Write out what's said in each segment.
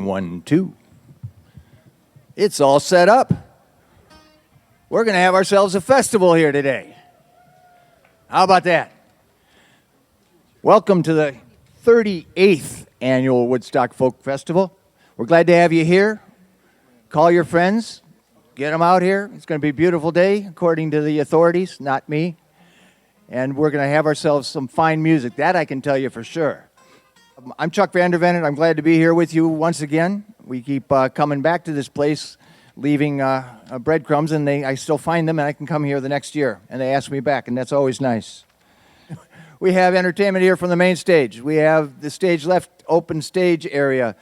1, 2. It's all set up. We're going to have ourselves a festival here today. How about that? Welcome to the 38th Annual Woodstock Folk Festival. We're glad to have you here. Call your friends. Get them out here. It's going to be a beautiful day, according to the authorities, not me. And we're going to have ourselves some fine music. That I can tell you for sure. I'm Chuck Vandervennet. I'm glad to be here with you once again. We keep coming back to this place, leaving breadcrumbs, and I still find them, and I can come here the next year. And they ask me back, and that's always nice. We have entertainment here from the main stage. We have the stage left, open stage area.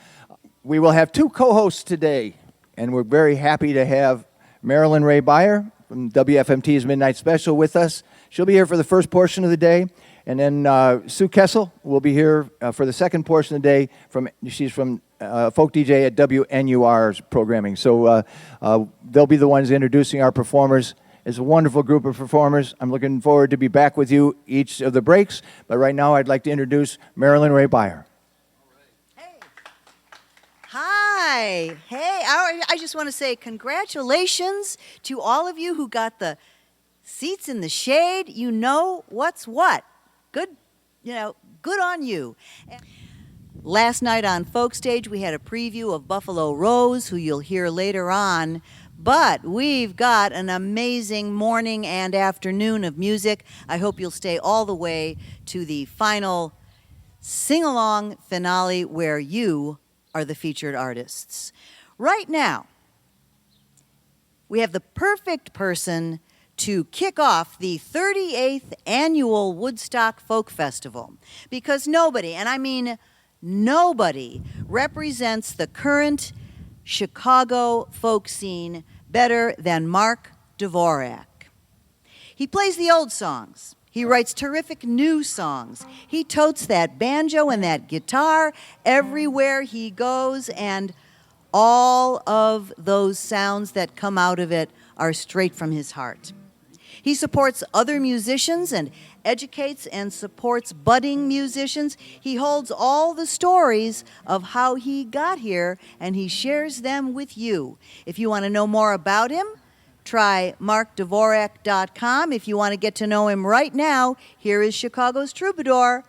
We will have 2 co-hosts today, and we're very happy to have Marilyn Ray Beyer from WFMT's Midnight Special with us. She'll be here for the first portion of the day. And then Sue Kessel will be here for the second portion of the day. She's from Folk DJ at WNUR's programming. So they'll be the ones introducing our performers. It's a wonderful group of performers. I'm looking forward to be back with you each of the breaks. But right now I'd like to introduce Marilyn Ray Beyer. Hey. Hi. Hey, I just want to say congratulations to all of you who got the seats in the shade. You know what's what. Good, good on you. Last night on Folk Stage, we had a preview of Buffalo Rose, who you'll hear later on. But we've got an amazing morning and afternoon of music. I hope you'll stay all the way to the final sing-along finale where you are the featured artists. Right now, we have the perfect person to kick off the 38th Annual Woodstock Folk Festival. Because nobody, and I mean nobody, represents the current Chicago folk scene better than Mark Dvorak. He plays the old songs. He writes terrific new songs. He totes that banjo and that guitar everywhere he goes, and all of those sounds that come out of it are straight from his heart. He supports other musicians and educates and supports budding musicians. He holds all the stories of how he got here, and he shares them with you. If you want to know more about him, try markdvorak.com. If you want to get to know him right now, here is Chicago's troubadour,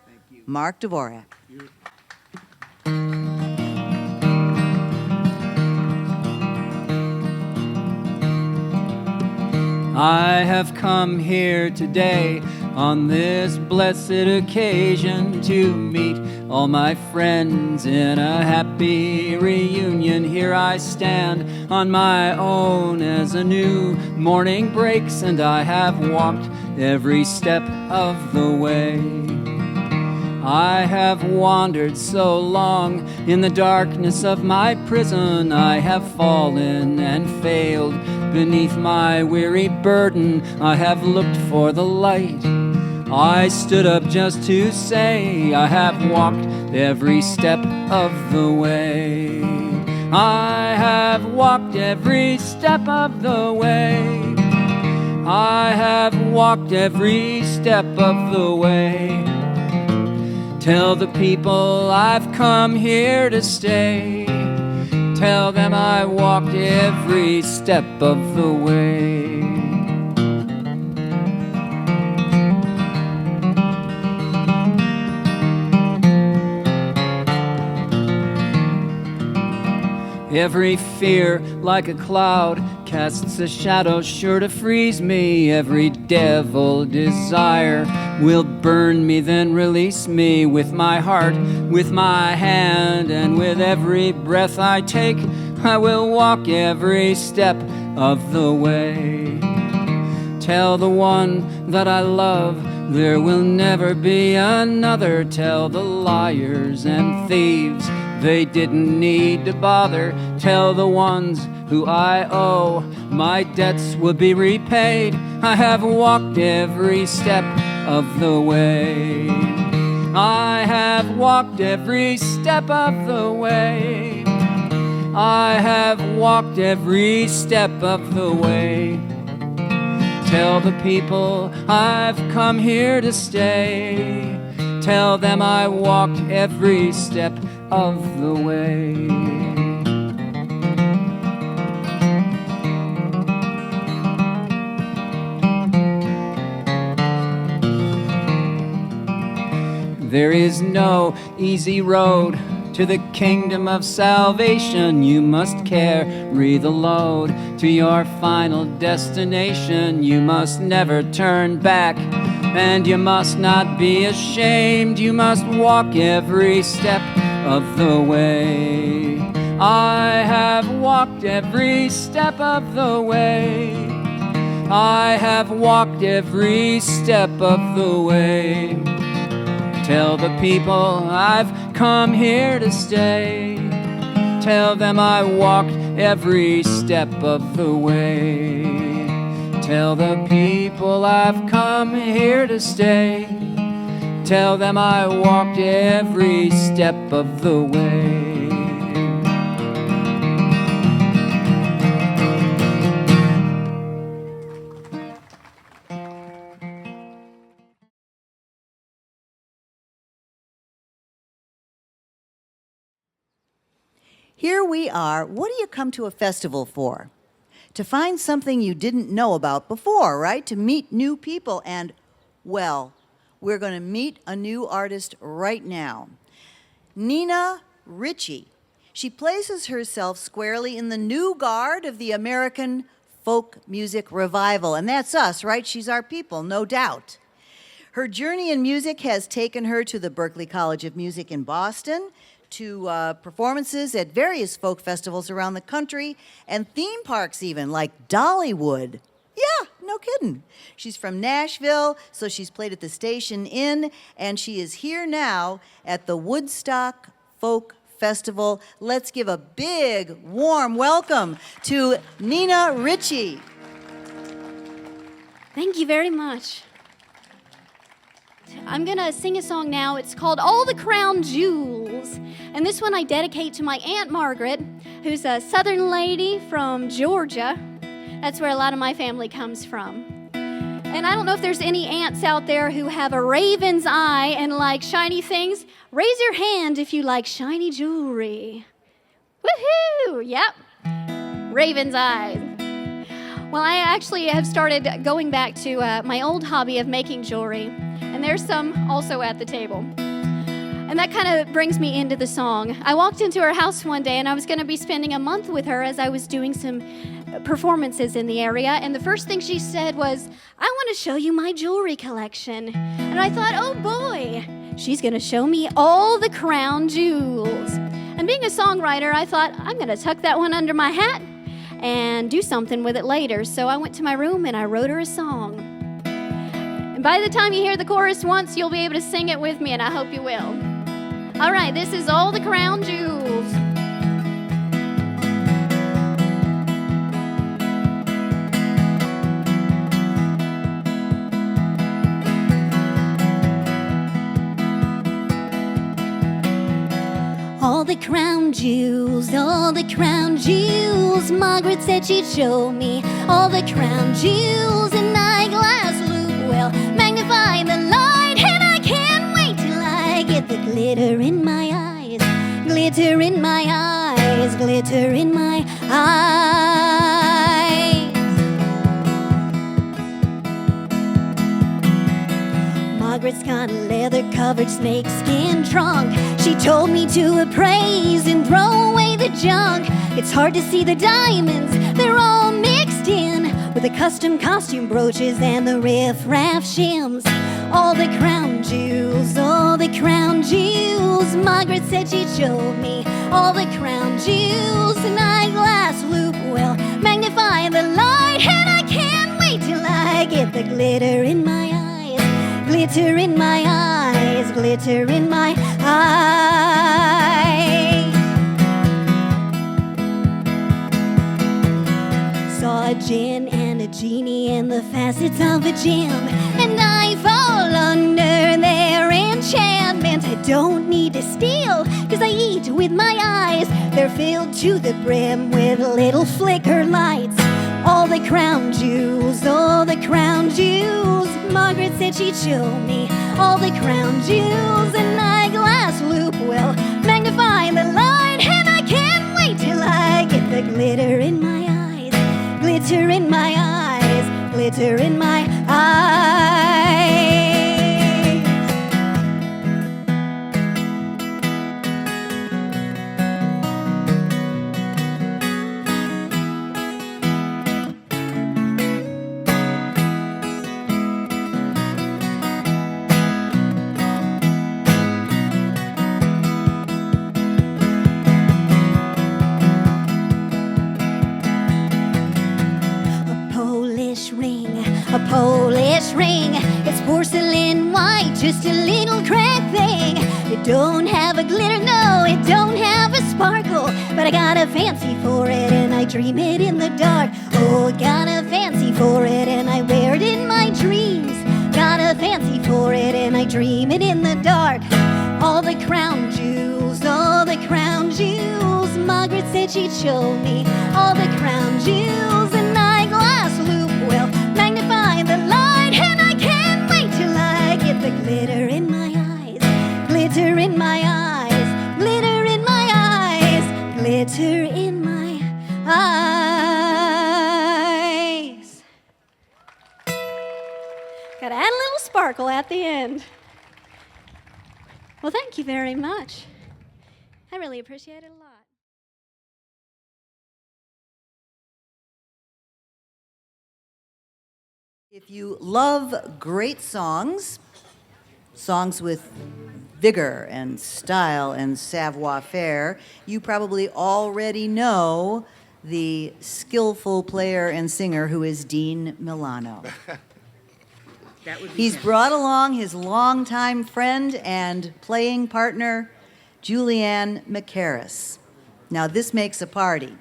Mark Dvorak. I have come here today on this blessed occasion to meet all my friends in a happy reunion. Here I stand on my own as a new morning breaks, and I have walked every step of the way. I have wandered so long in the darkness of my prison. I have fallen and failed beneath my weary burden. I have looked for the light. I stood up just to say I have walked every step of the way. I have walked every step of the way. I have walked every step of the way. Tell the people I've come here to stay. Tell them I walked every step of the way. Every fear, like a cloud, casts a shadow sure to freeze me. Every devil desire will burn me, then release me. With my heart, with my hand, and with every breath I take, I will walk every step of the way. Tell the one that I love there will never be another. Tell the liars and thieves they didn't need to bother. Tell the ones who I owe my debts will be repaid. I have walked every step of the way. I have walked every step of the way. I have walked every step of the way. Tell the people I've come here to stay. Tell them I walked every step of the way. There is no easy road to the kingdom of salvation. You must carry the load to your final destination. You must never turn back, and you must not be ashamed. You must walk every step of the way. I have walked every step of the way. I have walked every step of the way. Tell the people I've come here to stay. Tell them I walked every step of the way. Tell the people I've come here to stay. Tell them I walked every step of the way. Here we are. What do you come to a festival for? To find something you didn't know about before, right? To meet new people. And, well, we're going to meet a new artist right now. Nina Ritchie. She places herself squarely in the new guard of the American folk music revival. And that's us, right? She's our people, no doubt. Her journey in music has taken her to the Berklee College of Music in Boston, to performances at various folk festivals around the country, and theme parks even, like Dollywood. Yeah, no kidding. She's from Nashville, so she's played at the Station Inn, and she is here now at the Woodstock Folk Festival. Let's give a big, warm welcome to Nina Ritchie. Thank you very much. I'm gonna sing a song now. It's called All the Crown Jewels. And this one I dedicate to my Aunt Margaret, who's a Southern lady from Georgia. That's where a lot of my family comes from. And I don't know if there's any aunts out there who have a raven's eye and like shiny things. Raise your hand if you like shiny jewelry. Woohoo! Yep. Raven's eyes. Well, I actually have started going back to my old hobby of making jewelry. And there's some also at the table. And that kind of brings me into the song. I walked into her house one day, and I was going to be spending a month with her as I was doing some performances in the area. And the first thing she said was, I want to show you my jewelry collection. And I thought, oh boy, she's going to show me all the crown jewels. And being a songwriter, I thought, I'm going to tuck that one under my hat and do something with it later. So I went to my room and I wrote her a song. And by the time you hear the chorus once, you'll be able to sing it with me, and I hope you will. All right, this is All the Crown Jewels. All the crown jewels, all the crown jewels. Margaret said she'd show me all the crown jewels. An eyeglass loop will magnify the light, and I can't wait till I get the glitter in my eyes, glitter in my eyes, glitter in my eyes. Margaret's got a leather-covered snakeskin trunk. She told me to appraise and throw away the junk. It's hard to see the diamonds, they're all mixed in with the custom costume brooches and the riff-raff shims. All the crown jewels, all the crown jewels. Margaret said she'd show me all the crown jewels. An eyeglass loop will magnify the light, and I can't wait till I get the glitter in my eyes, glitter in my eyes, glitter in my eyes. Saw a gin and a genie in the facets of a gem, and I fall under their enchantment. I don't need to steal, 'cause I eat with my eyes. They're filled to the brim with little flicker lights. All the crown jewels, all the crown jewels. Margaret said she'd show me all the crown jewels. An eyeglass loop will magnify the light, and I can't wait till I get the glitter in my eyes, glitter in my eyes, glitter in my eyes. Polish ring. It's porcelain white, just a little cracked thing. It don't have a glitter, no, it don't have a sparkle, but I got a fancy for it and I dream it in the dark. Oh, I got a fancy for it and I wear it in my dreams. Got a fancy for it and I dream it in the dark. All the crown jewels, all the crown jewels. Margaret said she'd show me all the crown jewels. An eyeglass loop will magnify the light, and I can't wait till I get the glitter in my eyes. Glitter in my eyes, glitter in my eyes, glitter in my eyes. Gotta add a little sparkle at the end. Well, thank you very much. I really appreciate it a lot. If you love great songs, songs with vigor and style and savoir-faire, you probably already know the skillful player and singer who is Dean Milano. He's brought along his longtime friend and playing partner, Julianne McCarris. Now, this makes a party.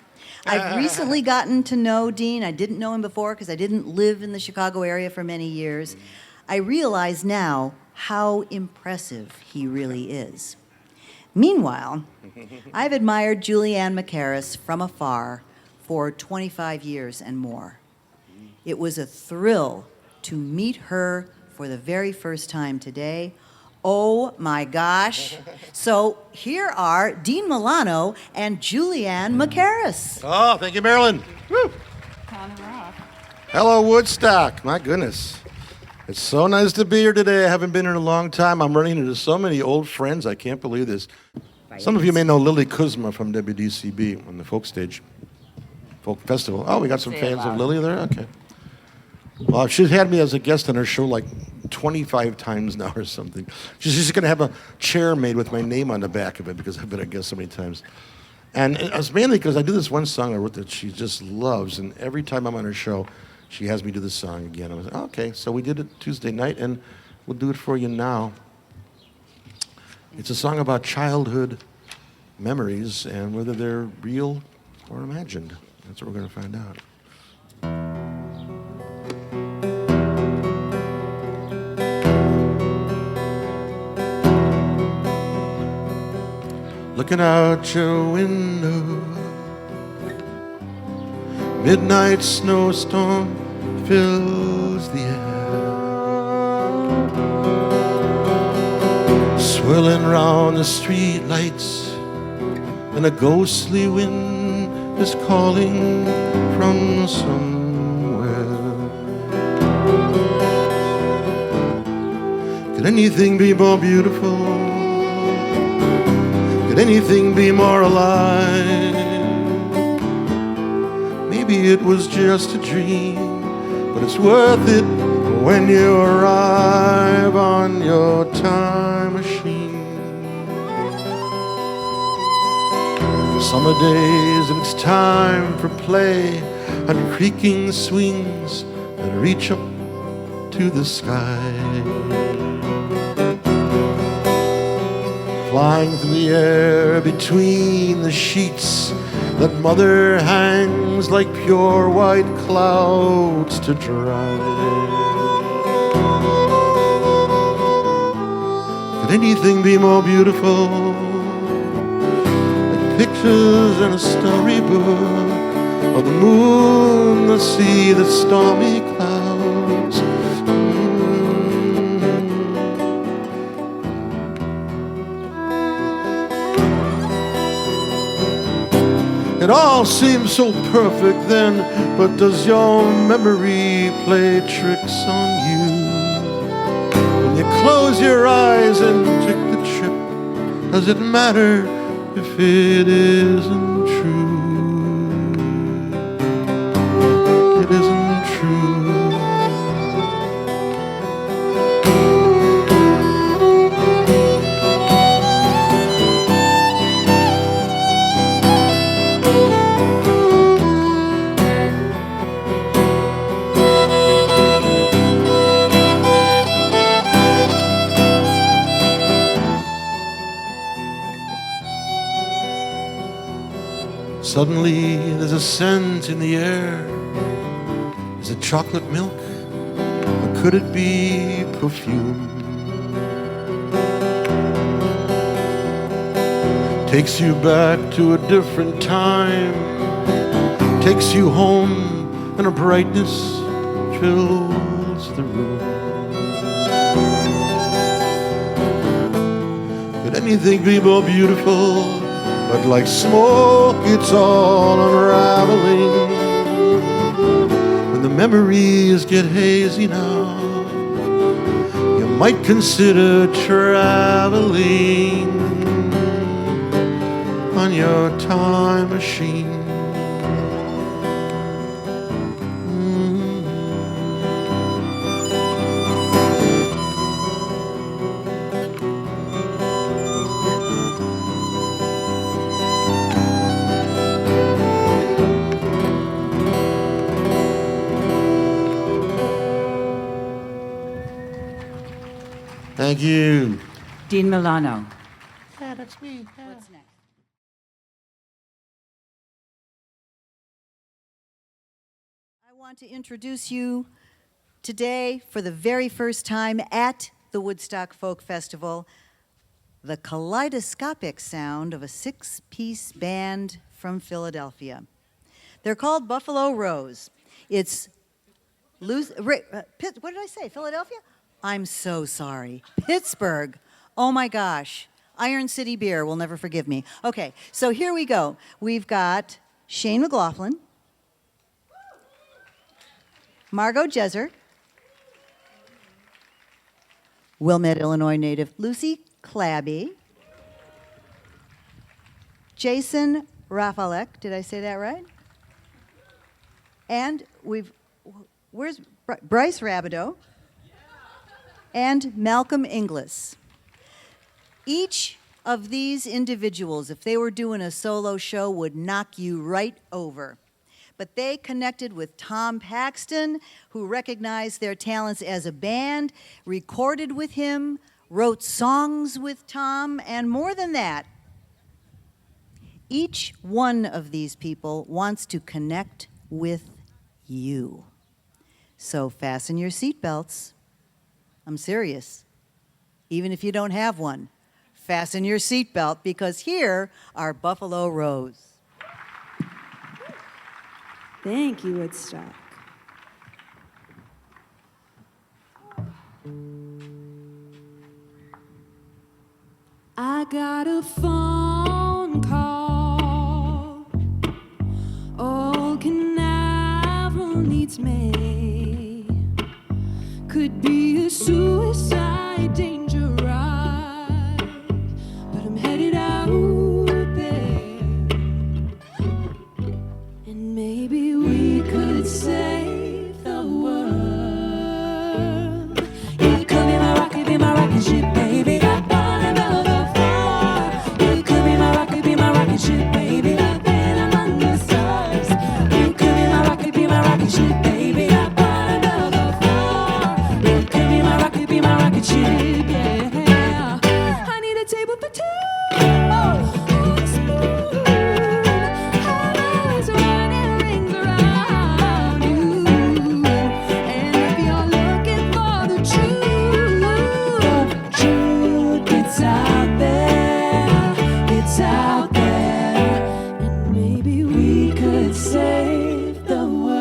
I've recently gotten to know Dean. I didn't know him before because I didn't live in the Chicago area for many years. I realize now how impressive he really is. Meanwhile, I've admired Julianne McCarris from afar for 25 years and more. It was a thrill to meet her for the very first time today. Oh my gosh. So here are Dean Milano and Julianne McCarris. Oh, thank you, Marilyn. Woo. Hello, Woodstock. My goodness. It's so nice to be here today. I haven't been here in a long time. I'm running into so many old friends. I can't believe this. Some of you may know Lily Kuzma from WDCB on the folk stage, folk festival. Oh, we got some fans of Lily there? Okay. Well, she's had me as a guest on her show like 25 times now or something. She's going to have a chair made with my name on the back of it because I've been a guest so many times. And it's mainly because I do this one song I wrote that she just loves, and every time I'm on her show, she has me do the song again. I was like, okay, so we did it Tuesday night, and we'll do it for you now. It's a song about childhood memories and whether they're real or imagined. That's what we're going to find out. Looking out your window, midnight snowstorm fills the air, swirling round the street lights, and a ghostly wind is calling from somewhere. Could anything be more beautiful? Could anything be more alive? Maybe it was just a dream, but it's worth it when you arrive on your time machine. Summer days and it's time for play and creaking swings that reach up to the sky. Flying through the air between the sheets that mother hangs like pure white clouds to dry. Could anything be more beautiful? Like pictures in a storybook of the moon, the sea, the stormy clouds. It all seems so perfect then, but does your memory play tricks on you? When you close your eyes and take the trip, does it matter if it isn't true? It isn't true. Suddenly there's a scent in the air. Is it chocolate milk, or could it be perfume? Takes you back to a different time, takes you home, and a brightness fills the room. Could anything be more beautiful? But like smoke, it's all unraveling. When the memories get hazy now, you might consider traveling on your time machine. Thank you. Dean Milano. Yeah, that's me. What's next? I want to introduce you today for the very first time at the Woodstock Folk Festival, the kaleidoscopic sound of a six-piece band from Philadelphia. They're called Buffalo Rose. It's what did I say? Philadelphia? I'm so sorry. Pittsburgh. Oh my gosh. Iron City Beer will never forgive me. Okay, so here we go. We've got Shane McLaughlin, Margot Jezer, Wilmette, Illinois native Lucy Clabby, Jason Rafalek, did I say that right? And where's Bryce Rabideau? And Malcolm Inglis. Each of these individuals, if they were doing a solo show, would knock you right over. But they connected with Tom Paxton, who recognized their talents as a band, recorded with him, wrote songs with Tom, and more than that, each one of these people wants to connect with you. So fasten your seatbelts. I'm serious. Even if you don't have one, fasten your seatbelt, because here are Buffalo Rose. Thank you, Woodstock. I got a phone call. Old Canaveral needs me. Could be a suicide danger ride, but I'm headed out there. And maybe we could save the world. You could be my rocket ship, baby. Up on another floor. You could be my rocket ship, baby. Up in among the stars. You could be my rocket ship, baby. Up on another floor. You could be my rocket ship, yeah. I need a table for two. Oh, smooth. Always running rings around you. And if you're looking for the truth, it's out there. It's out there. And maybe we could save the world.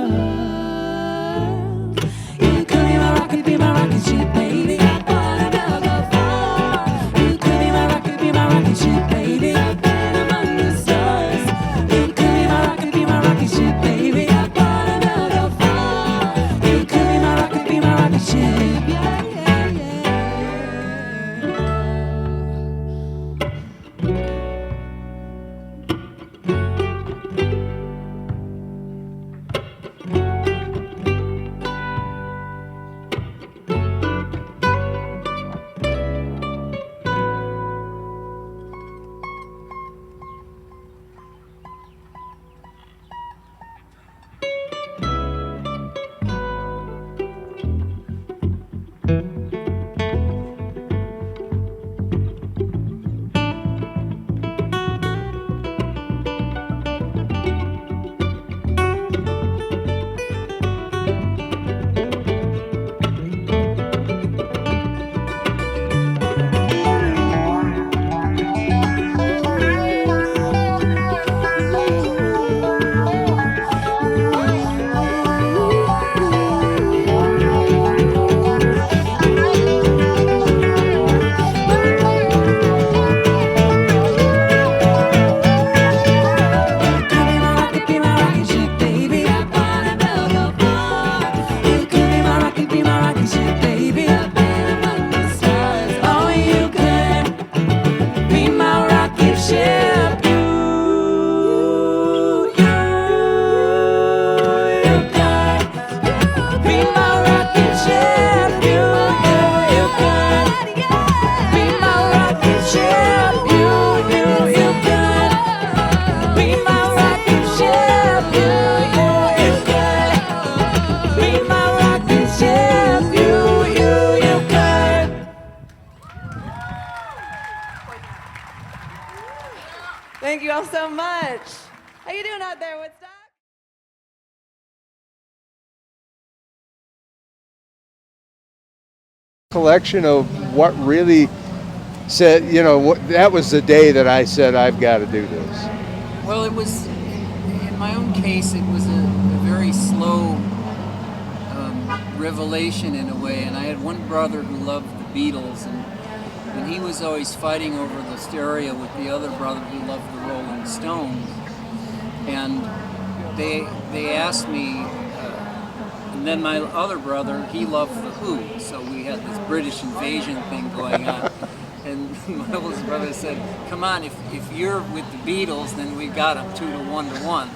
You could be my rocket ship, baby. Up on another floor. You could be my rocket ship, baby. Up and among the stars. You could be my rocket ship, baby. Up on another floor. You could be my rocket ship, yeah, yeah, yeah. Thank you all so much. How you doing out there, Woodstock? Collection of what really said, that was the day that I said, I've got to do this. Well, it was, in my own case, it was a very slow revelation in a way. And I had one brother who loved the Beatles, and he was always fighting over the stereo with the other brother who loved the Rolling Stones. And they asked me, and then my other brother, he loved the Who, so we had this British invasion thing going on. And my oldest brother said, "Come on, if you're with the Beatles, then we've got them 2 to 1 to 1."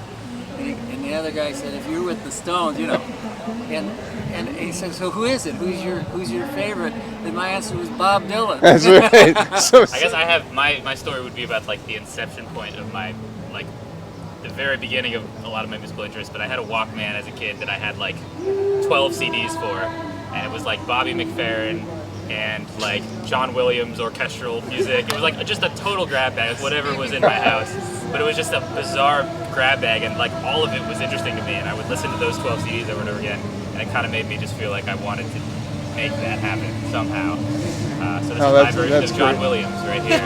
And the other guy said, "If you're with the Stones, And he said, "So who is it? Who's your favorite?" And my answer was Bob Dylan. That's right. So, I guess I have my story would be about like the inception point of my the very beginning of a lot of my musical interests. But I had a Walkman as a kid that I had like 12 CDs for, and it was like Bobby McFerrin and like John Williams orchestral music. It was like just a total grab bag, whatever was in my house. But it was just a bizarre grab bag, and like all of it was interesting to me. And I would listen to those 12 CDs over and over again, and it kind of made me just feel like I wanted to make that happen somehow. So this is my version of John Williams right here.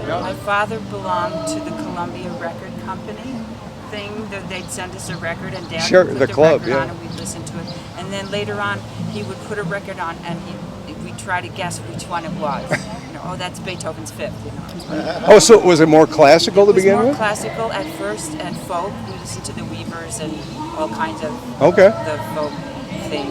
My father belonged to the Columbia Record Company thing. That they'd send us a record, and Dad would put the club, record on, and we'd listen to it. And then later on, he would put a record on, and we'd try to guess which one it was. Oh, that's Beethoven's Fifth. Oh, so was it more classical to begin It was more with? classical at first, and folk. We listened to the Weavers and all kinds of Okay. the folk thing.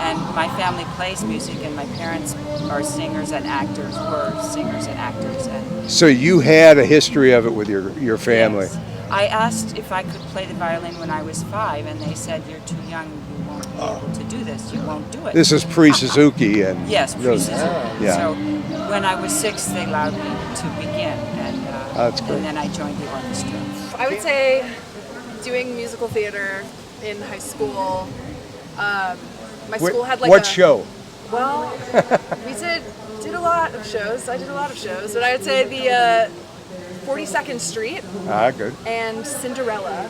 And my family plays music, and my parents are singers and actors, were singers and actors. And So you had a history of it with your family. yes. I asked if I could play the violin when I was 5, and they said, "You're too young, you won't be able to do this, you won't do it." This is pre-Suzuki and Yes, those- pre-Suzuki. Yeah. So when I was 6, they allowed me to begin, and, That's great. and then I joined the orchestra. I would say doing musical theater in high school. My school had like what show? Well, we did a lot of shows. I did a lot of shows, but I would say the 42nd Street Good. and Cinderella,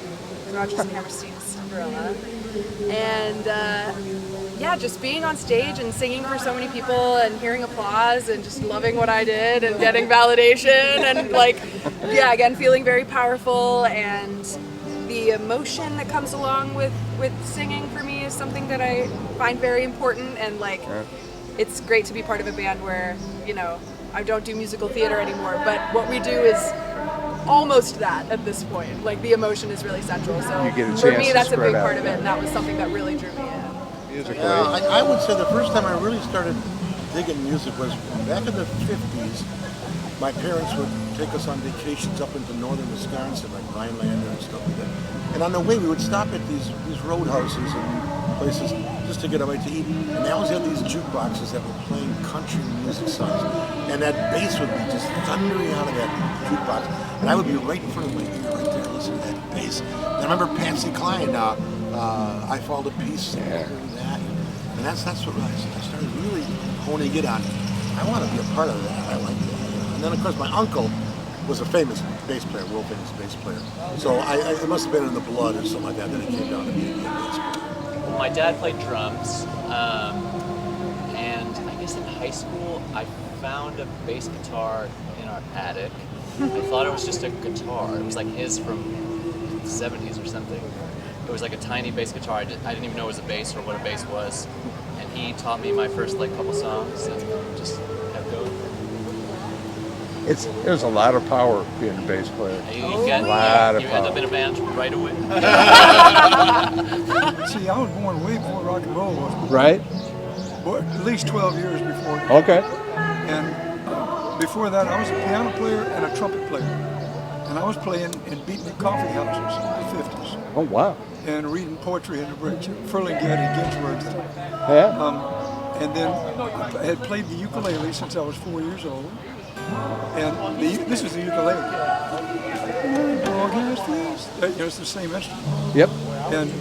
Rodgers and Hammerstein's Cinderella, and yeah, just being on stage and singing for so many people and hearing applause and just loving what I did and getting validation and again feeling very powerful, and the emotion that comes along with singing for me is something that I find very important, and it's great to be part of a band where I don't do musical theater anymore, but what we do is almost that at this point. Like the emotion is really central. So You get a for chance me, to that's a spread big out, part of yeah. it, and that was something that really drew me in. Musically. Yeah, I would say the first time I really started digging music was back in the 50s. My parents would take us on vacations up into northern Wisconsin, like Rhinelander and stuff like that. And on the way, we would stop at these roadhouses and places just to get a bite to eat. And they always had these jukeboxes that were playing country music songs. And that bass would be just thundering out of that jukebox. And I would be right in front of my ear right there listening to that bass. And I remember Patsy Cline, I Fall to Pieces, and that. And that's what I started really honing it on. I want to be a part of that. I like that. And then, of course, my uncle was a famous bass player, world famous bass player. So it must have been in the blood or something like that it came down to being a bass player. Well, my dad played drums, and I guess in high school I found a bass guitar in our attic. I thought it was just a guitar. It was like his from the 70s or something. It was like a tiny bass guitar. I didn't even know it was a bass or what a bass was. And he taught me my first couple songs and just kept going. There's a lot of power being a bass player. You A lot of you end power. up in a band right away. See, I was born way before rock and roll was. Right? At least 12 years before. Okay. And before that, I was a piano player and a trumpet player. And I was playing in beatnik coffee houses in the 50s. Oh, wow. And reading poetry in the breaks, Ferlinghetti, Ginsberg. Yeah. And then I had played the ukulele since I was 4 years old. And this was the ukulele. It's the same instrument. Yep. And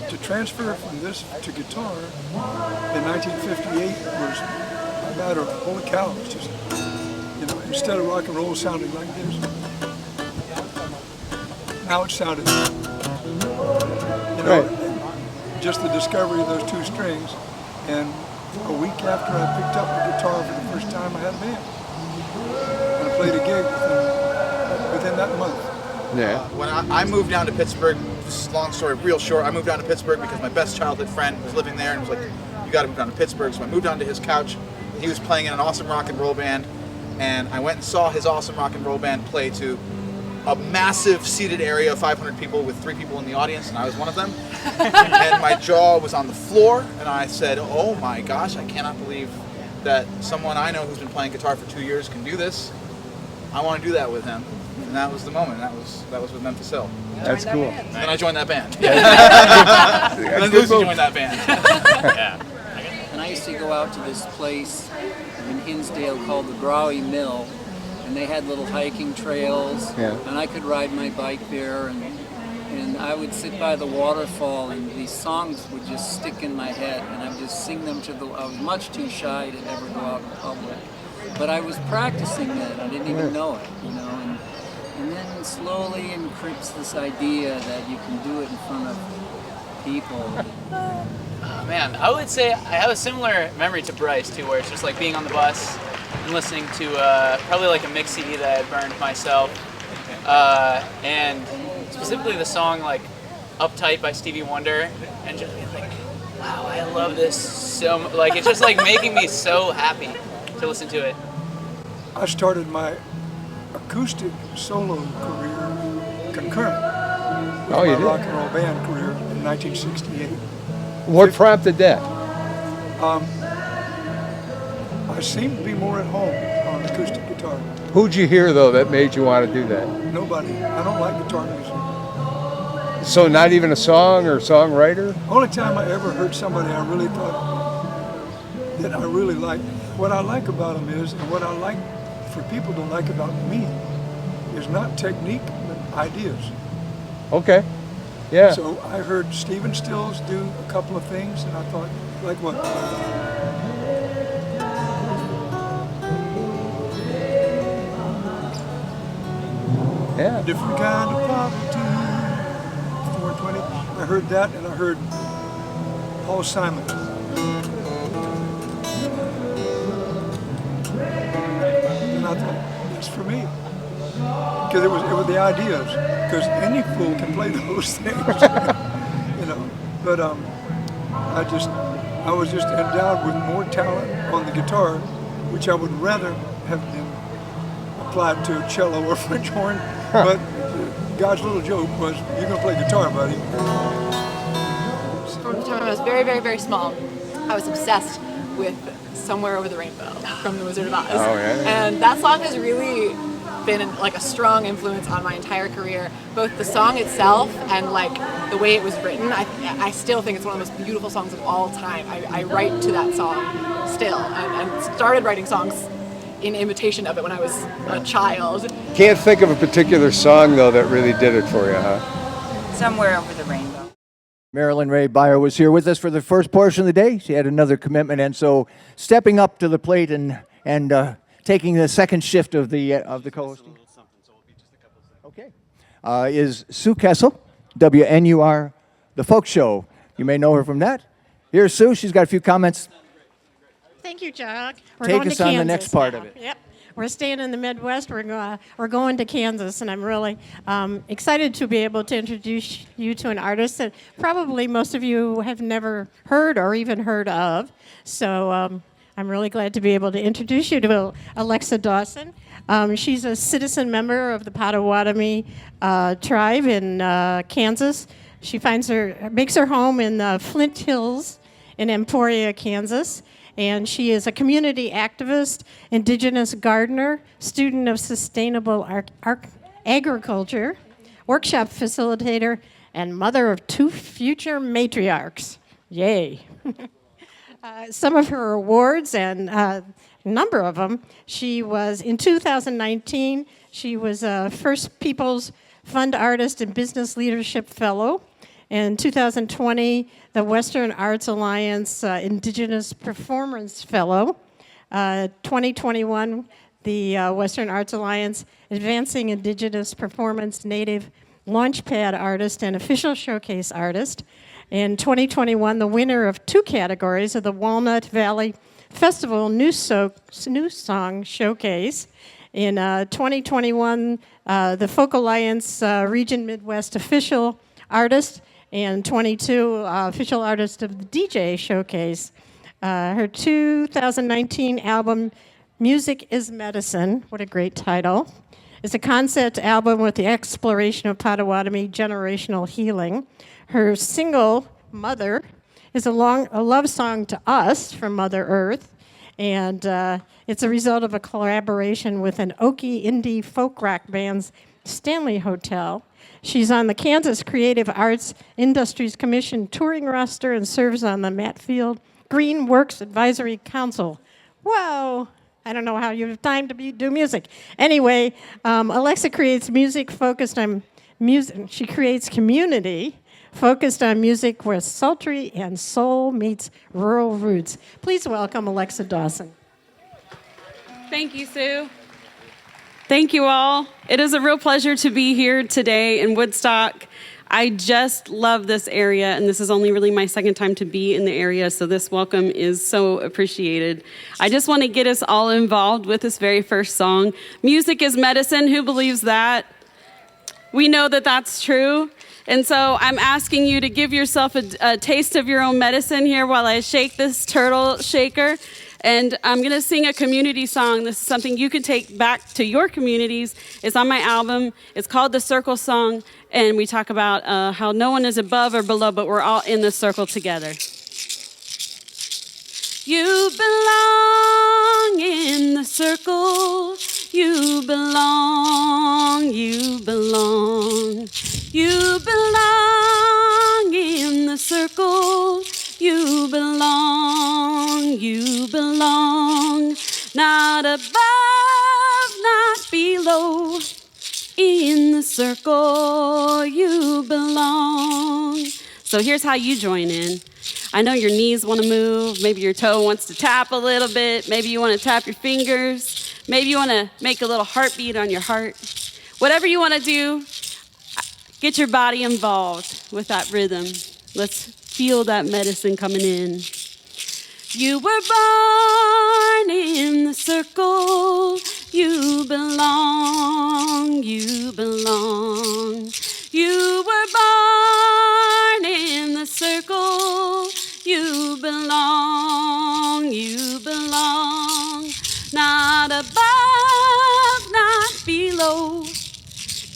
to transfer from this to guitar in 1958 was a matter of holy cow. It's just, instead of rock and roll sounding like this, how it sounded. You know, just the discovery of those two strings. And a week after I picked up the guitar for the first time, I had a band. And I played a gig within that month. Yeah. When I moved down to Pittsburgh, this is a long story, real short, I moved down to Pittsburgh because my best childhood friend was living there and was like, you gotta move down to Pittsburgh. So I moved down to his couch. He was playing in an awesome rock and roll band. And I went and saw his awesome rock and roll band play to a massive seated area of 500 people with 3 people in the audience, and I was one of them. And my jaw was on the floor, and I said, oh my gosh, I cannot believe that someone I know who's been playing guitar for 2 years can do this. I want to do that with him. And that was the moment. That was with Memphis Hill. That's cool. And then I joined that band. And then Lucy joined that band. Yeah. And I used to go out to this place in Hinsdale called the Browy Mill, and they had little hiking trails, and I could ride my bike there, and I would sit by the waterfall, and these songs would just stick in my head, and I would just sing them I was much too shy to ever go out in public, but I was practicing that. I didn't even know it, you know, and then slowly creeps this idea that you can do it in front of people. Man, I would say I have a similar memory to Bryce too, where it's just like being on the bus and listening to probably like a mix CD that I had burned myself, and specifically the song like "Uptight" by Stevie Wonder, and just being like, wow, I love this so much. Like it's just like making me so happy to listen to it. I started my acoustic solo career concurrent with my rock and roll band career in 1968. What prompted that? I seem to be more at home on acoustic guitar. Who'd you hear, though, that made you want to do that? Nobody. I don't like guitar music. So not even a song or songwriter? Only time I ever heard somebody I really thought that I really liked. What I like about them is, and what I like for people to like about me, is not technique, but ideas. Okay. Yeah. So I heard Stephen Stills do a couple of things, and I thought, like what? Yeah. Different kind of poverty. 420. I heard that, and I heard Paul Simon. And I thought, that's for me. Because it was the ideas. Because any fool can play those things, you know. But I was just endowed with more talent on the guitar, which I would rather have been applied to a cello or French horn. But God's little joke was, you're gonna play guitar, buddy. From the time I was very, very, very small, I was obsessed with "Somewhere Over the Rainbow" from The Wizard of Oz. Oh, yeah. And that song has really been like a strong influence on my entire career. Both the song itself and like the way it was written. I still think it's one of the most beautiful songs of all time. I write to that song still, and started writing songs in imitation of it when I was a child. Can't think of a particular song, though, that really did it for you, huh? Somewhere Over the Rainbow. Marilyn Ray Byer was here with us for the first portion of the day. She had another commitment, and so stepping up to the plate and taking the second shift of the co-hosting. Okay, is Sue Kessel, WNUR, The Folk Show. You may know her from that. Here's Sue. She's got a few comments. Thank you, Chuck. We're Take going us to on the Kansas next part now. of it. Yep. We're staying in the Midwest. We're going to Kansas, and I'm really excited to be able to introduce you to an artist that probably most of you have never heard or even heard of. So I'm really glad to be able to introduce you to Alexa Dawson. She's a citizen member of the Potawatomi tribe in Kansas. She makes her home in the Flint Hills in Emporia, Kansas. And she is a community activist, indigenous gardener, student of sustainable agriculture, workshop facilitator, and mother of 2 future matriarchs. Yay. Some of her awards, and a number of them, in 2019, she was a First Peoples Fund Artist and Business Leadership Fellow. In 2020, the Western Arts Alliance Indigenous Performance Fellow. 2021, the Western Arts Alliance Advancing Indigenous Performance, Native Launchpad Artist and Official Showcase Artist. In 2021, the winner of 2 categories of the Walnut Valley Festival New Song Showcase. In 2021, the Folk Alliance Region Midwest Official Artist, and 22 Official Artist of the DJ Showcase. Her 2019 album, Music is Medicine, what a great title, is a concept album with the exploration of Potawatomi generational healing. Her single, Mother, is a love song to us from Mother Earth, and it's a result of a collaboration with an Okie indie folk rock band's Stanley Hotel. She's on the Kansas Creative Arts Industries Commission touring roster and serves on the Matfield Green Works Advisory Council. Whoa! I don't know how you have time to do music. Anyway, Alexa creates music focused on music. She creates community focused on music where sultry and soul meets rural roots. Please welcome Alexa Dawson. Thank you, Sue. Thank you all. It is a real pleasure to be here today in Woodstock. I just love this area, and this is only really my second time to be in the area, so this welcome is so appreciated. I just want to get us all involved with this very first song. Music is medicine. Who believes that? We know that that's true. And so I'm asking you to give yourself a taste of your own medicine here while I shake this turtle shaker. And I'm going to sing a community song. This is something you can take back to your communities. It's on my album. It's called The Circle Song. And we talk about how no one is above or below, but we're all in the circle together. You belong in the circle. You belong, you belong. You belong in the circle. You belong, you belong. Not above, not below. In the circle, you belong. So here's how you join in. I know your knees want to move. Maybe your toe wants to tap a little bit. Maybe you want to tap your fingers. Maybe you want to make a little heartbeat on your heart. Whatever you want to do, get your body involved with that rhythm. Let's feel that medicine coming in. You were born in the circle. You belong, you belong. You were born in the circle. You belong, you belong. Not above, not below.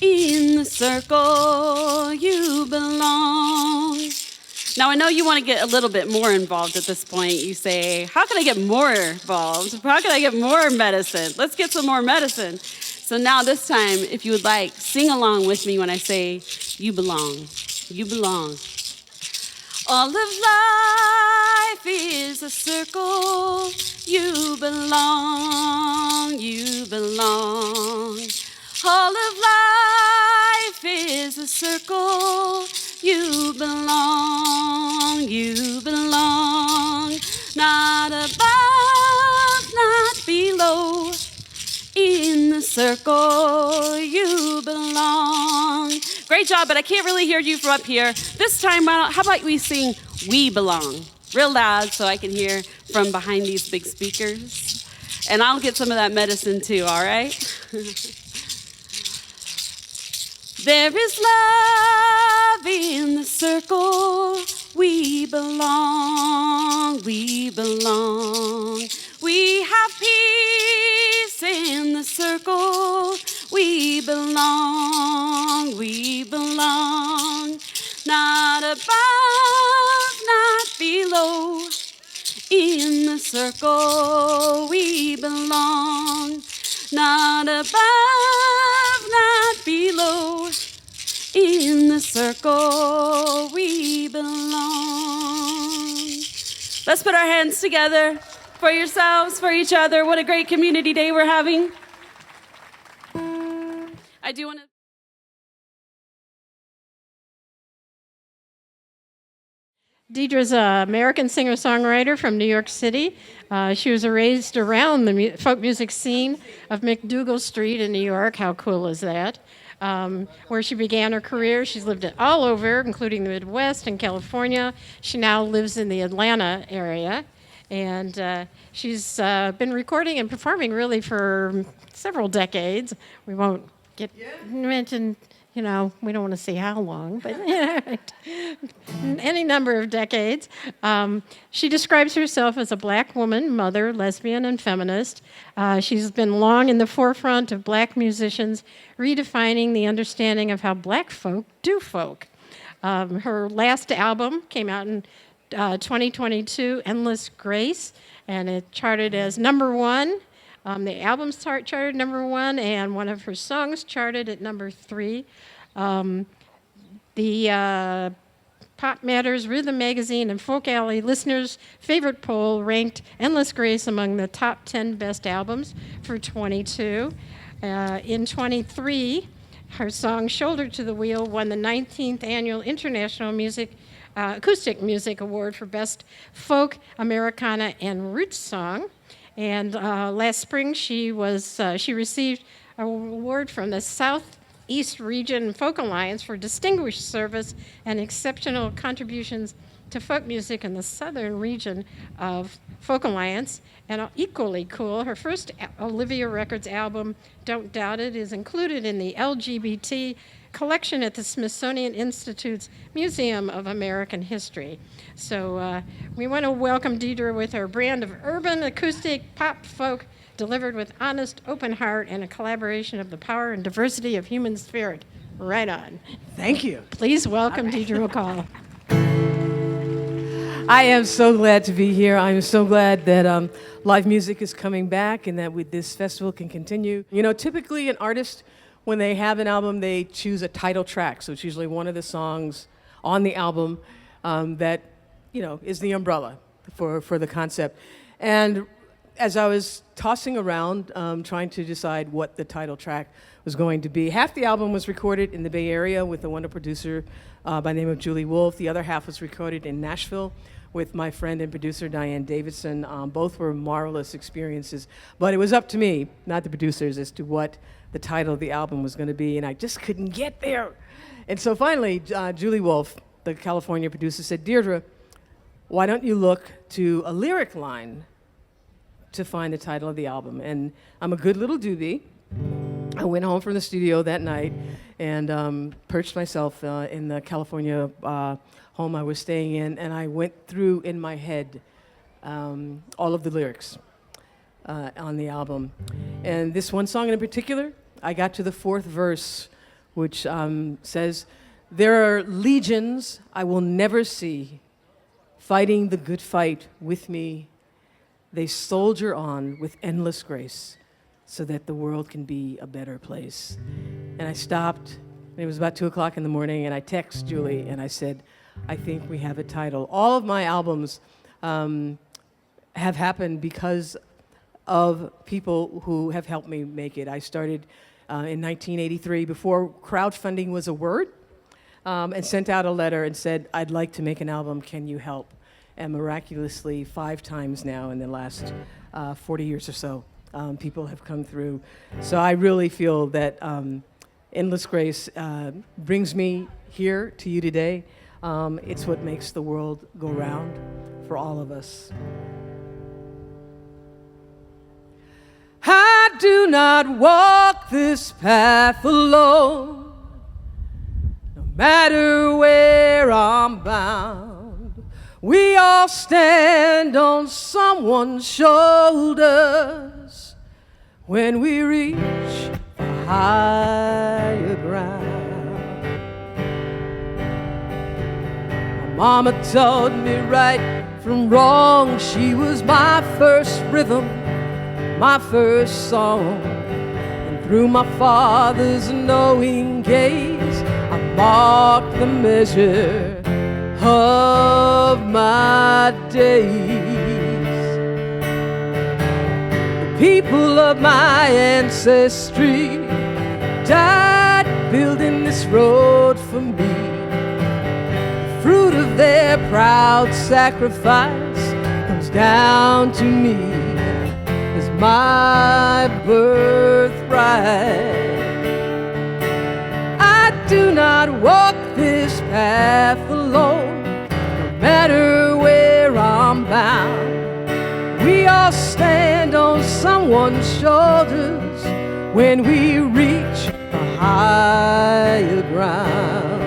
In the circle, you belong. Now, I know you want to get a little bit more involved at this point. You say, how can I get more involved? How can I get more medicine? Let's get some more medicine. So now this time, if you would like, sing along with me when I say, you belong. You belong. All of life is a circle. You belong. You belong. All of life is a circle. You belong, you belong. Not above, not below. In the circle, you belong. Great job, but I can't really hear you from up here. This time, how about we sing We Belong? Real loud so I can hear from behind these big speakers. And I'll get some of that medicine too, all right? There is love in the circle. We belong, we belong. We have peace in the circle. We belong, we belong. Not above, not below. In the circle, we belong. Not above, not below. In the circle, we belong. Let's put our hands together for yourselves, for each other. What a great community day we're having. I do want to... Deidre's an American singer-songwriter from New York City. She was raised around the folk music scene of McDougal Street in New York. How cool is that? where she began her career. She's lived all over, including the Midwest and California. She now lives in the Atlanta area. And she's been recording and performing really for several decades. We won't get mentioned, we don't want to say how long, but any number of decades. She describes herself as a black woman, mother, lesbian, and feminist. She's been long in the forefront of black musicians, redefining the understanding of how black folk do folk. Her last album came out in 2022, Endless Grace, and it charted as #1. The album charted #1, and one of her songs charted at #3. The Pop Matters, Rhythm Magazine, and Folk Alley listeners' favorite poll ranked Endless Grace among the top 10 best albums for 22. In 23, her song Shoulder to the Wheel won the 19th Annual International Acoustic Music Award for Best Folk, Americana, and Roots Song. And last spring, she received an award from the Southeast Region Folk Alliance for distinguished service and exceptional contributions to folk music in the Southern region of Folk Alliance. And equally cool, her first Olivia Records album, Don't Doubt It, is included in the LGBT collection at the Smithsonian Institute's Museum of American History. So we want to welcome Deidre with her brand of urban acoustic pop folk delivered with honest, open heart and a collaboration of the power and diversity of human spirit. Right on. Thank you. Please welcome Deidre McCall. I am so glad to be here. I'm so glad that live music is coming back and that this festival can continue. Typically an artist, when they have an album, they choose a title track. So it's usually one of the songs on the album that, is the umbrella for the concept. And as I was tossing around, trying to decide what the title track was going to be, half the album was recorded in the Bay Area with a wonderful producer by the name of Julie Wolfe. The other half was recorded in Nashville with my friend and producer Diane Davidson. Both were marvelous experiences. But it was up to me, not the producers, as to what the title of the album was going to be, and I just couldn't get there. And so finally, Julie Wolfe, the California producer, said, Deirdre, why don't you look to a lyric line to find the title of the album? And I'm a good little doobie. I went home from the studio that night and perched myself in the California home I was staying in, and I went through in my head all of the lyrics on the album. And this one song in particular, I got to the 4th verse, which says, there are legions I will never see, fighting the good fight with me. They soldier on with endless grace, so that the world can be a better place. And I stopped, and it was about 2 o'clock in the morning, and I texted Julie, and I said, I think we have a title. All of my albums have happened because of people who have helped me make it. I started in 1983, before crowdfunding was a word, and sent out a letter and said, I'd like to make an album, can you help? And miraculously, 5 times now in the last 40 years or so, people have come through. So I really feel that Endless Grace brings me here to you today. It's what makes the world go round for all of us. I do not walk this path alone, no matter where I'm bound. We all stand on someone's shoulders when we reach for higher ground. My mama taught me right from wrong. She was my first rhythm, my first song. And through my father's knowing gaze, I marked the measure of my days. The people of my ancestry died building this road for me. The fruit of their proud sacrifice comes down to me as my birthright. not walk this path alone, no matter where I'm bound. We all stand on someone's shoulders when we reach a higher ground.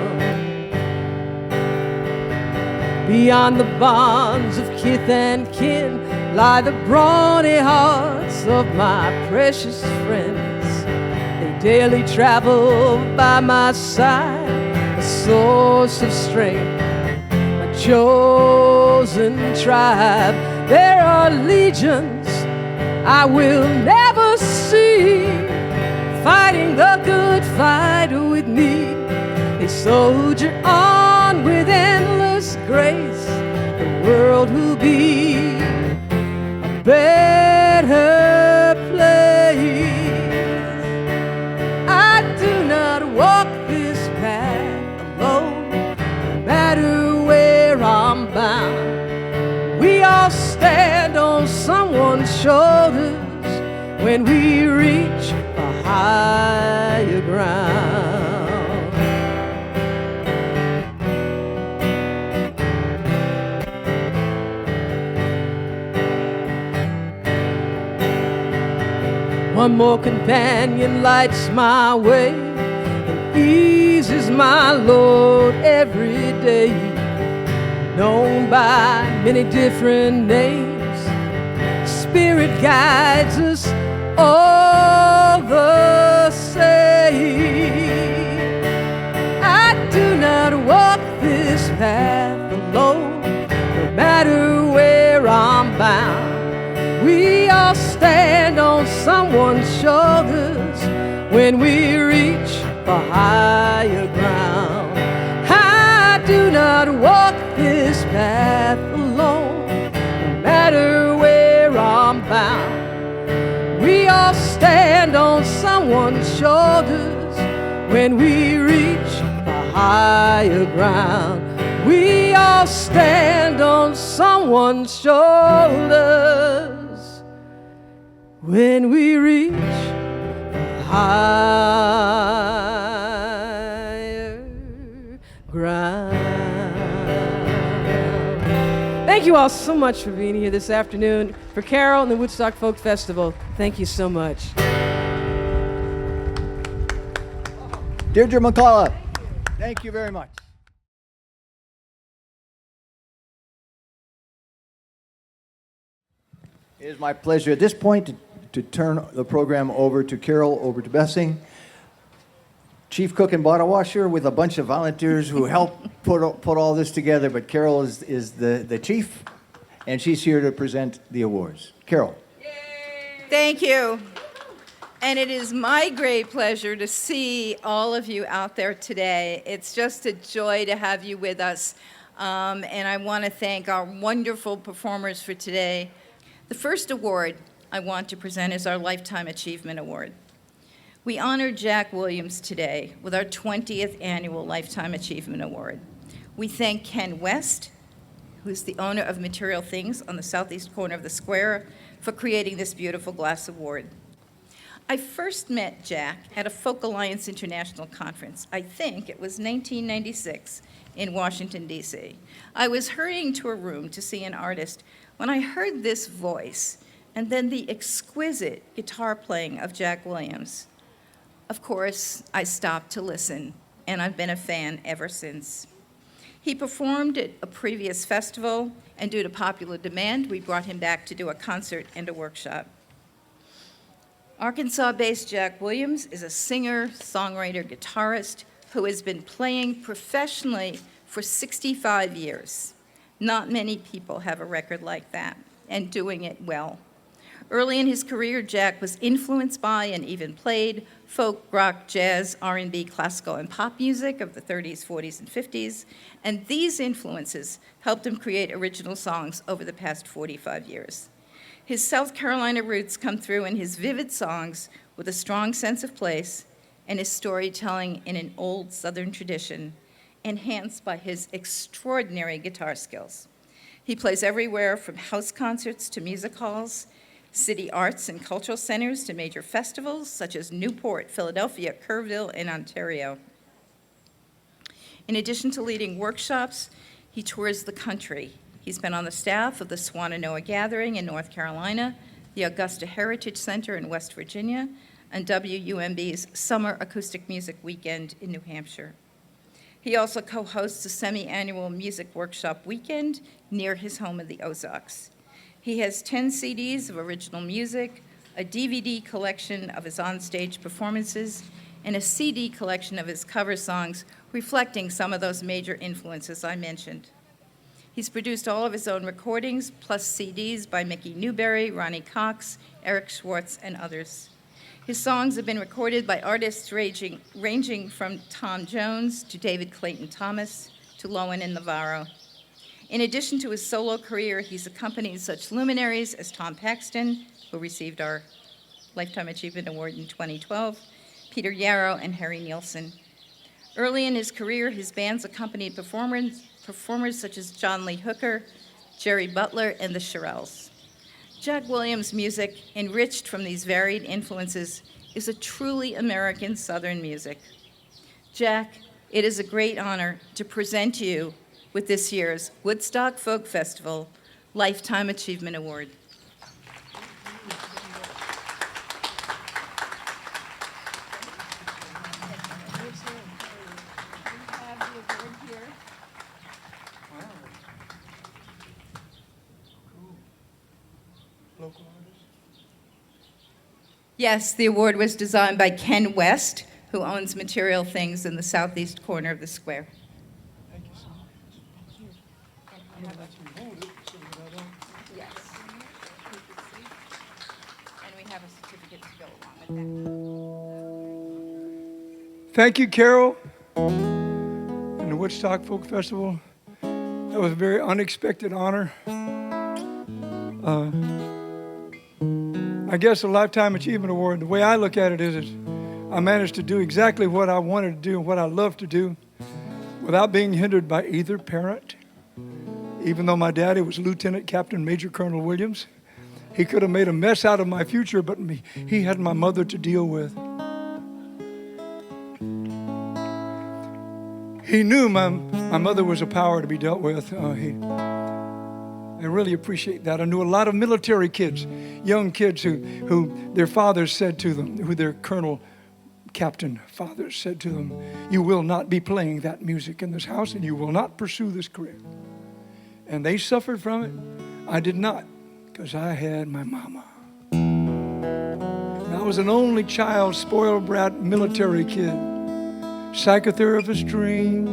Beyond the bonds of kith and kin lie the brawny hearts of my precious friends. They daily travel by my side, a source of strength, a chosen tribe. There are legions I will never see, fighting the good fight with me. They soldier on with endless grace. The world will be a better place. I do not walk this path alone, no matter where I'm bound. We all stand on someone's shoulders when we reach a higher ground. One more companion lights my way and eases my load every day. Known by many different names, Spirit guides us all the same. I do not walk this path alone, no matter where I'm bound. We all stand on someone's shoulders when we reach a higher ground. I do not walk this path alone, no matter where I'm bound. We all stand on someone's shoulders when we reach a higher ground. We all stand on someone's shoulders when we reach a higher ground. Thank you all so much for being here this afternoon. For Carol and the Woodstock Folk Festival, thank you so much. Deirdre McCullough, thank you very much. It is my pleasure at this point to turn the program over to Carol, over to Bessing, chief cook and bottle washer, with a bunch of volunteers who help put all this together. But Carol is the chief, and she's here to present the awards. Carol. Thank you. And it is my great pleasure to see all of you out there today. It's just a joy to have you with us. And I want to thank our wonderful performers for today. The first award I want to present is our Lifetime Achievement Award. We honor Jack Williams today with our 20th Annual Lifetime Achievement Award. We thank Ken West, who's the owner of Material Things on the southeast corner of the square, for creating this beautiful glass award. I first met Jack at a Folk Alliance International Conference. I think it was 1996 in Washington, D.C. I was hurrying to a room to see an artist when I heard this voice and then the exquisite guitar playing of Jack Williams. Of course, I stopped to listen, and I've been a fan ever since. He performed at a previous festival, and due to popular demand, we brought him back to do a concert and a workshop. Arkansas-based Jack Williams is a singer, songwriter, guitarist who has been playing professionally for 65 years. Not many people have a record like that, and doing it well. Early in his career, Jack was influenced by and even played folk, rock, jazz, R&B, classical, and pop music of the 30s, 40s, and 50s, and these influences helped him create original songs over the past 45 years. His South Carolina roots come through in his vivid songs with a strong sense of place and his storytelling in an old Southern tradition, enhanced by his extraordinary guitar skills. He plays everywhere from house concerts to music halls, city arts and cultural centers to major festivals such as Newport, Philadelphia, Kerrville, and Ontario. In addition to leading workshops, he tours the country. He's been on the staff of the Swananoa Gathering in North Carolina, the Augusta Heritage Center in West Virginia, and WUMB's Summer Acoustic Music Weekend in New Hampshire. He also co-hosts a semi-annual music workshop weekend near his home in the Ozarks. He has 10 CDs of original music, a DVD collection of his onstage performances, and a CD collection of his cover songs reflecting some of those major influences I mentioned. He's produced all of his own recordings, plus CDs by Mickey Newberry, Ronnie Cox, Eric Schwartz, and others. His songs have been recorded by artists ranging from Tom Jones to David Clayton Thomas to Lowen and Navarro. In addition to his solo career, he's accompanied such luminaries as Tom Paxton, who received our Lifetime Achievement Award in 2012, Peter Yarrow, and Harry Nielsen. Early in his career, his bands accompanied performers such as John Lee Hooker, Jerry Butler, and the Shirelles. Jack Williams' music, enriched from these varied influences, is a truly American Southern music. Jack, it is a great honor to present you with this year's Woodstock Folk Festival Lifetime Achievement Award. Yes, the award was designed by Ken West, who owns Material Things in the southeast corner of the square. Thank you so much. I'm going to let you hold it so that I don't. Yes. And we have a certificate to go along with that. Thank you, Carol, and the Woodstock Folk Festival. That was a very unexpected honor. I guess a Lifetime Achievement Award, the way I look at it is I managed to do exactly what I wanted to do and what I love to do without being hindered by either parent. Even though my daddy was Lieutenant Captain Major Colonel Williams, he could have made a mess out of my future, but he had my mother to deal with. He knew my mother was a power to be dealt with. I really appreciate that. I knew a lot of military kids, young kids who their fathers said to them, who their colonel, captain fathers said to them, you will not be playing that music in this house and you will not pursue this career. And they suffered from it. I did not, because I had my mama. And I was an only child, spoiled brat, military kid, psychotherapist dream.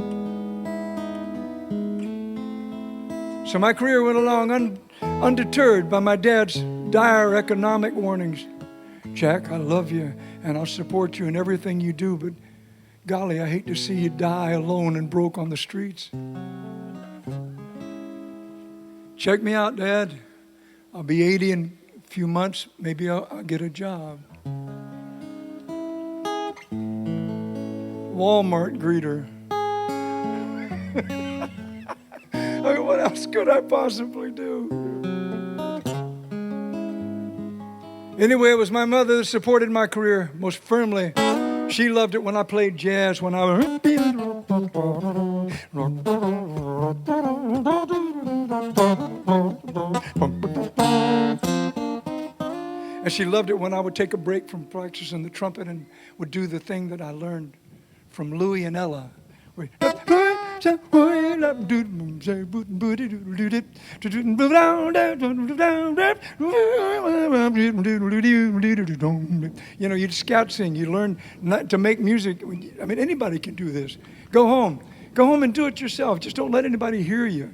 So my career went along undeterred by my dad's dire economic warnings. Jack, I love you and I'll support you in everything you do, but golly, I hate to see you die alone and broke on the streets. Check me out, Dad. I'll be 80 in a few months. Maybe I'll get a job. Walmart greeter. I mean, what else could I possibly do? Anyway, it was my mother that supported my career most firmly. She loved it when I played jazz, when I was... And she loved it when I would take a break from practicing the trumpet and would do the thing that I learned from Louie and Ella. You know, you scout sing, you learn not to make music. I mean, anybody can do this. Go home and do it yourself. Just don't let anybody hear you.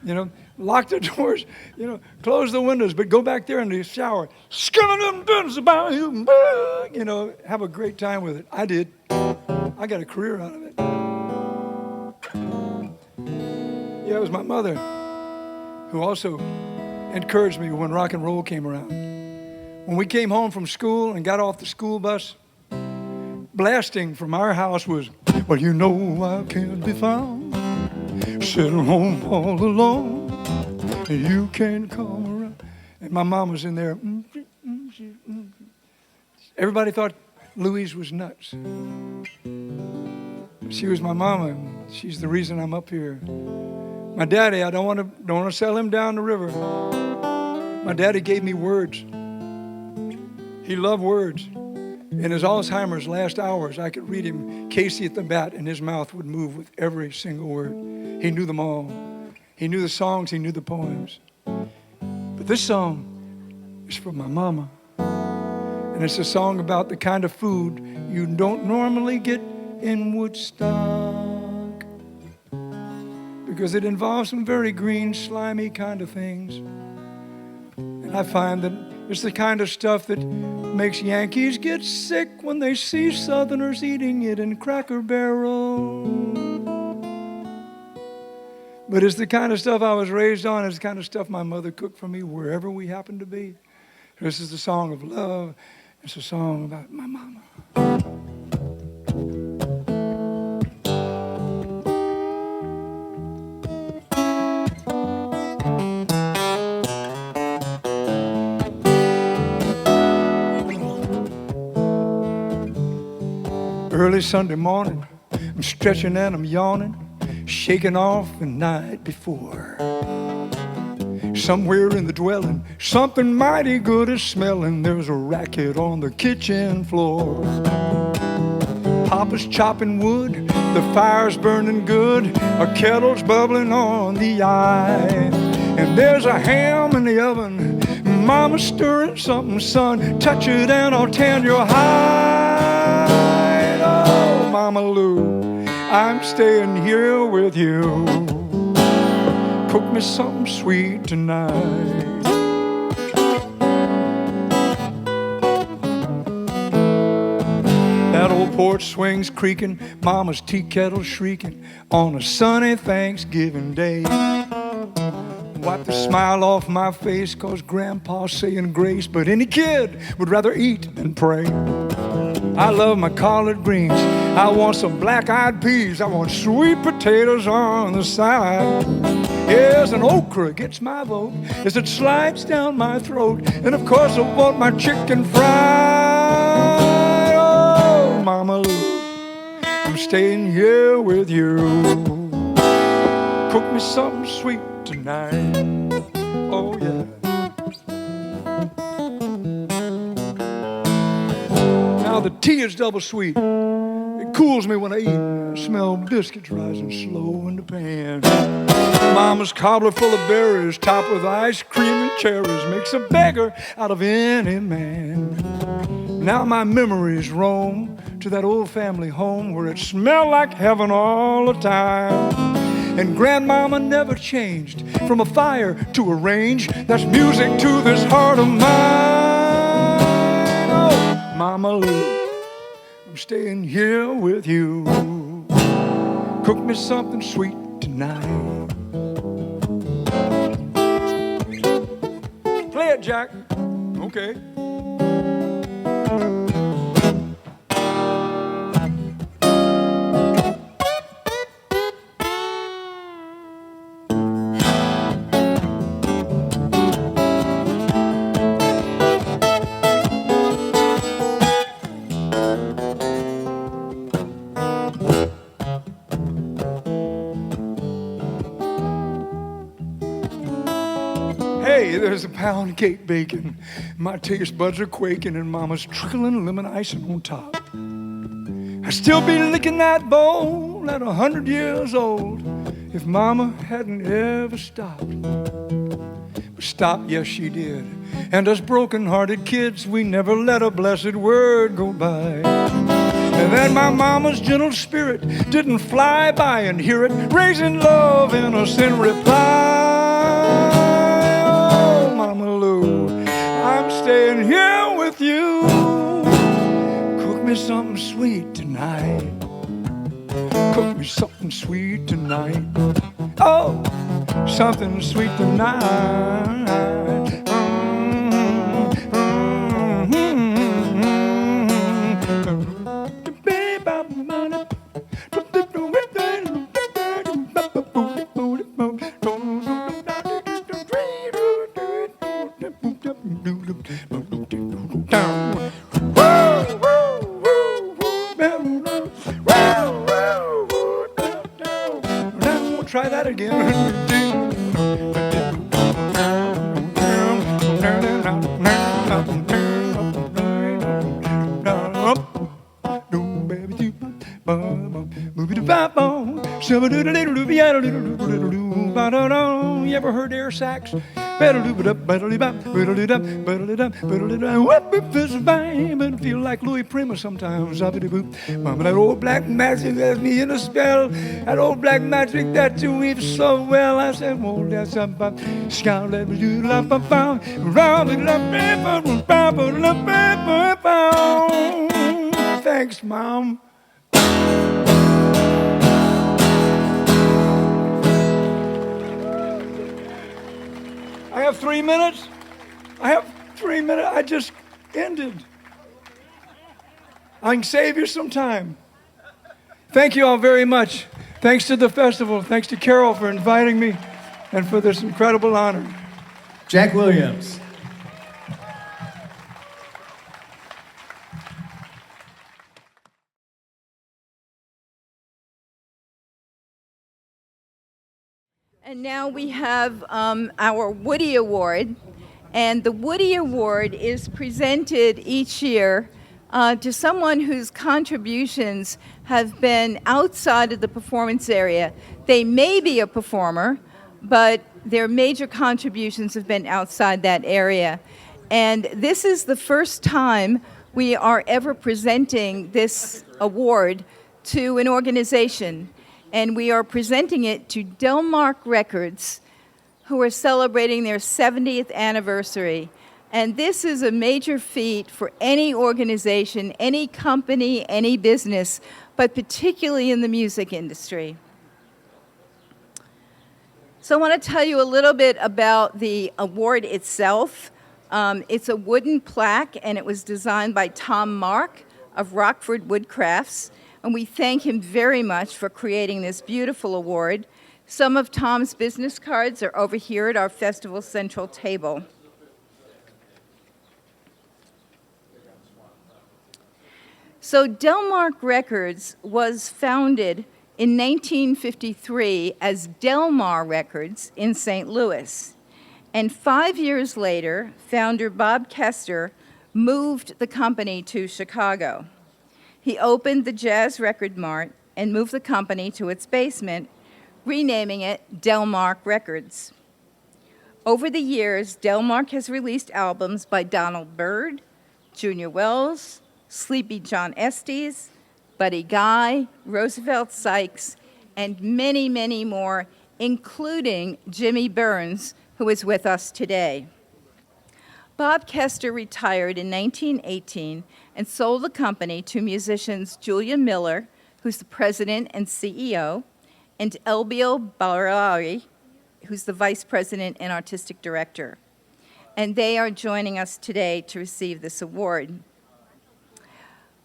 You know, lock the doors, you know, close the windows, but go back there in the shower. You know, have a great time with it. I did. I got a career out of it. Yeah, it was my mother who also encouraged me when rock and roll came around. When we came home from school and got off the school bus, blasting from our house was, well, you know I can't be found sitting home all alone, and you can't come around. And my mom was in there. Everybody thought Louise was nuts. She was my mama. She's the reason I'm up here. My daddy, I don't want to sell him down the river. My daddy gave me words. He loved words. In his Alzheimer's last hours, I could read him Casey at the bat, and his mouth would move with every single word. He knew them all. He knew the songs, he knew the poems. But this song is for my mama. And it's a song about the kind of food you don't normally get in Woodstock. Because it involves some very green, slimy kind of things. And I find that it's the kind of stuff that makes Yankees get sick when they see Southerners eating it in Cracker Barrel. But it's the kind of stuff I was raised on. It's the kind of stuff my mother cooked for me wherever we happened to be. This is the song of love. It's a song about my mama. Early Sunday morning, I'm stretching and I'm yawning, shaking off the night before. Somewhere in the dwelling, something mighty good is smelling. There's a racket on the kitchen floor. Papa's chopping wood, the fire's burning good, a kettle's bubbling on the eye. And there's a ham in the oven, Mama's stirring something, son. Touch it and I'll tan your hide. Oh, Mama Lou, I'm staying here with you. Cook me something sweet tonight. That old porch swings creaking, Mama's tea kettle shrieking on a sunny Thanksgiving Day. Wipe the smile off my face, 'cause Grandpa's saying grace, but any kid would rather eat than pray. I love my collard greens, I want some black-eyed peas, I want sweet potatoes on the side. Yes, an okra gets my vote as it slides down my throat, and of course I want my chicken fried. Oh, Mama Lou, I'm staying here with you. Cook me something sweet tonight. Oh, yeah. Now the tea is double sweet. It cools me when I eat. I smell biscuits rising slow in the pan. Mama's cobbler full of berries, topped with ice cream and cherries, makes a beggar out of any man. Now my memories roam to that old family home where it smelled like heaven all the time. And Grandmama never changed from a fire to a range. That's music to this heart of mine. Oh, Mama Lou, I'm staying here with you. Cook me something sweet tonight. Play it, Jack. Okay. Hey, there's a pound cake baking. My taste buds are quaking, and Mama's trickling lemon icing on top. I'd still be licking that bowl at 100 years old if Mama hadn't ever stopped. But stop, yes, she did. And us broken-hearted kids, we never let a blessed word go by. And then my Mama's gentle spirit didn't fly by and hear it, raising love in us in reply. Oh, Mama Lou, I'm staying here with you. Cook me something sweet tonight. Cook me something sweet tonight. Oh, something sweet tonight. try that again. You ever heard air sax? Feel like Louis Prima sometimes. Mama, that old black magic has me in a spell. That old black magic that you weave so well. I said, oh, that's about scarlet. Thanks, Mom. I have 3 minutes. I have 3 minutes. I just ended. I can save you some time. Thank you all very much. Thanks to the festival. Thanks to Carol for inviting me and for this incredible honor. Jack Williams. And now we have our Woody Award. And the Woody Award is presented each year to someone whose contributions have been outside of the performance area. They may be a performer, but their major contributions have been outside that area. And this is the first time we are ever presenting this award to an organization. And we are presenting it to Delmark Records, who are celebrating their 70th anniversary. And this is a major feat for any organization, any company, any business, but particularly in the music industry. So I want to tell you a little bit about the award itself. It's a wooden plaque, and it was designed by Tom Mark of Rockford Woodcrafts. And we thank him very much for creating this beautiful award. Some of Tom's business cards are over here at our Festival Central table. So Delmark Records was founded in 1953 as Delmar Records in St. Louis. And 5 years later, founder Bob Kester moved the company to Chicago. He opened the Jazz Record Mart and moved the company to its basement, renaming it Delmark Records. Over the years, Delmark has released albums by Donald Byrd, Junior Wells, Sleepy John Estes, Buddy Guy, Roosevelt Sykes, and many, many more, including Jimmy Burns, who is with us today. Bob Kester retired in 1918 and sold the company to musicians Julia Miller, who's the president and CEO, and Elbio Barari, who's the vice president and artistic director. And they are joining us today to receive this award.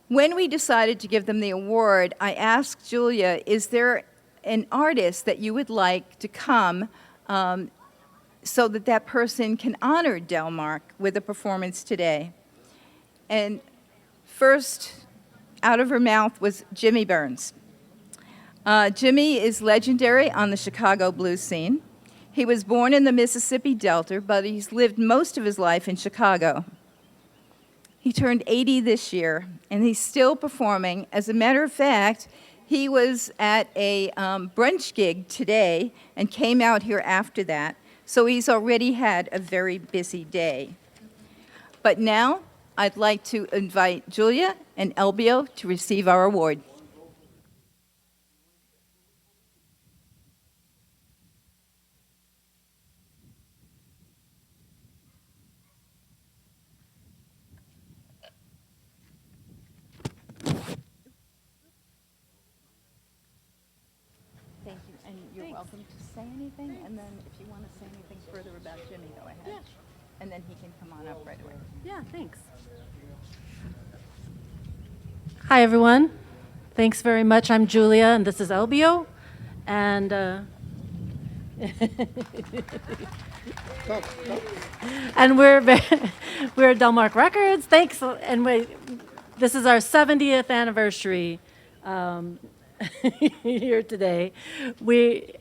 When we decided to give them the award, I asked Julia, is there an artist that you would like to come so that that person can honor Delmark with a performance today? And first out of her mouth was Jimmy Burns. Jimmy is legendary on the Chicago blues scene. He was born in the Mississippi Delta, but he's lived most of his life in Chicago. He turned 80 this year, and he's still performing. As a matter of fact, he was at a brunch gig today and came out here after that, so he's already had a very busy day. But now, I'd like to invite Julia and Elbio to receive our award. Thank you, and you're welcome to say anything, and then if you want to say anything further about Jimmy, go ahead. Yeah. And then he can come on up right away. Yeah, thanks. Hi, everyone. Thanks very much. I'm Julia, and this is Elbio. And and we're Delmark Records. Thanks. And this is our 70th anniversary. here today. We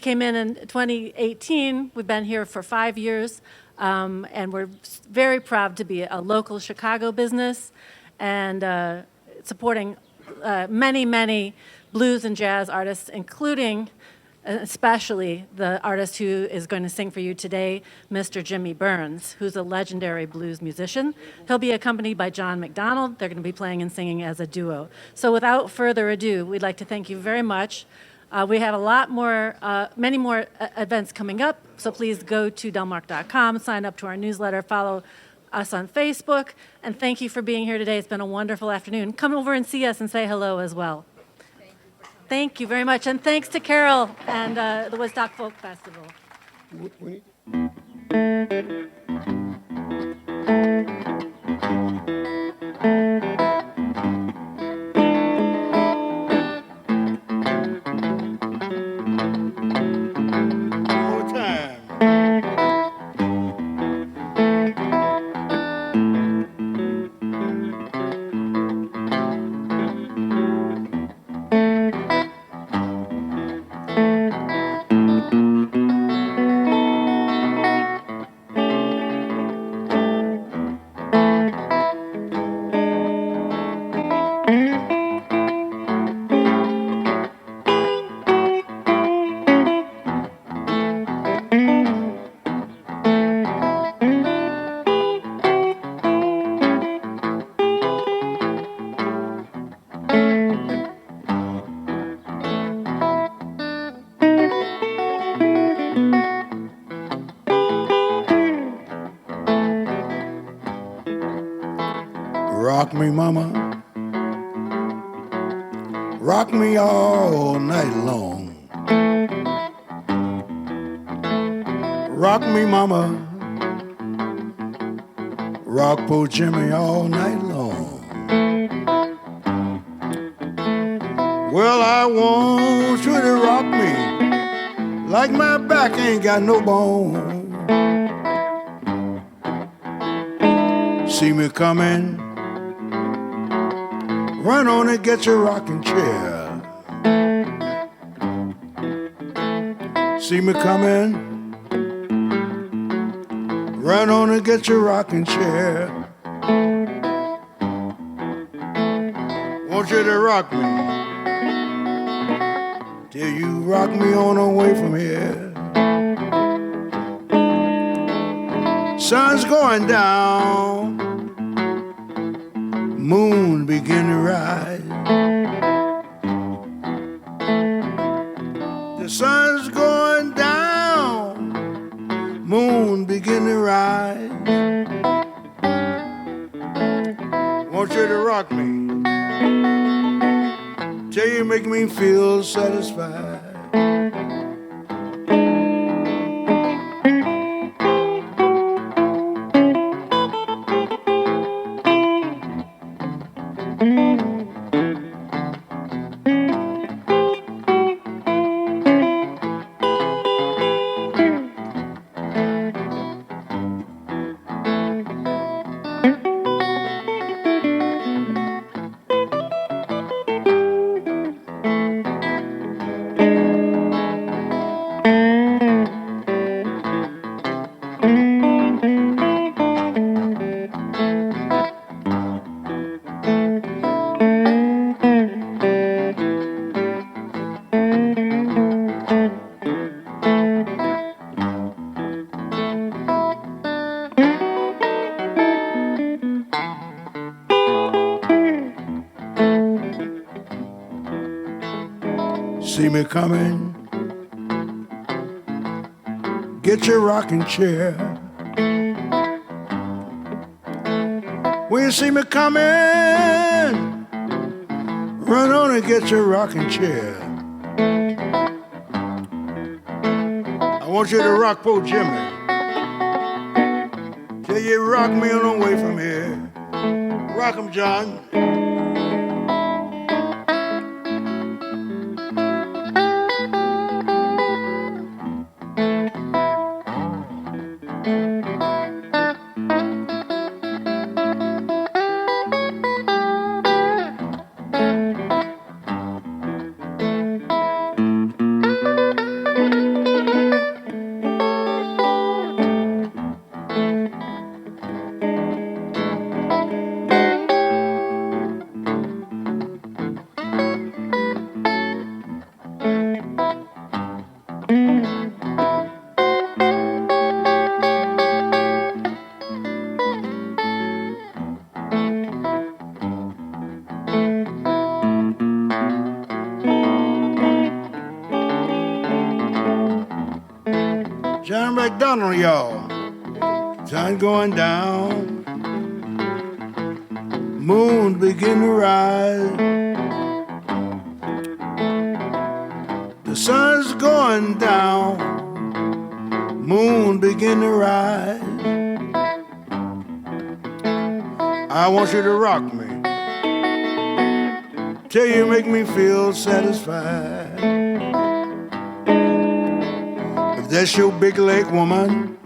came in 2018. We've been here for 5 years, and we're very proud to be a local Chicago business and supporting many blues and jazz artists, including especially the artist who is going to sing for you today, Mr. Jimmy Burns, who's a legendary blues musician. He'll be accompanied by John McDonald. They're going to be playing and singing as a duo. So without further ado, we'd like to thank you very much. We have many more events coming up, so please go to delmark.com, sign up to our newsletter, follow us on Facebook, and thank you for being here today. It's been a wonderful afternoon. Come over and see us and say hello as well. Thank you very much, and thanks to Carol and the Woodstock Folk Festival. Rock me, mama, rock me all night long. Rock me, mama, rock poor Jimmy all night long. Well, I want you to rock me like my back ain't got no bone. See me coming, run on and get your rocking chair. See me coming, run on and get your rocking chair. Want you to rock me till you rock me on away from here. Sun's going down, moon begin to rise. The sun's going down, moon begin to rise. Want you to rock me till you make me feel satisfied. See me coming, get your rocking chair. When you see me coming, run on and get your rocking chair. I want you to rock poor Jimmy till you rock me on away from here. Rock him, John. McDonald, y'all. Sun going down, moon begin to rise. The sun's going down, moon begin to rise. I want you to rock me till you make me feel satisfied. If that's your big leg woman,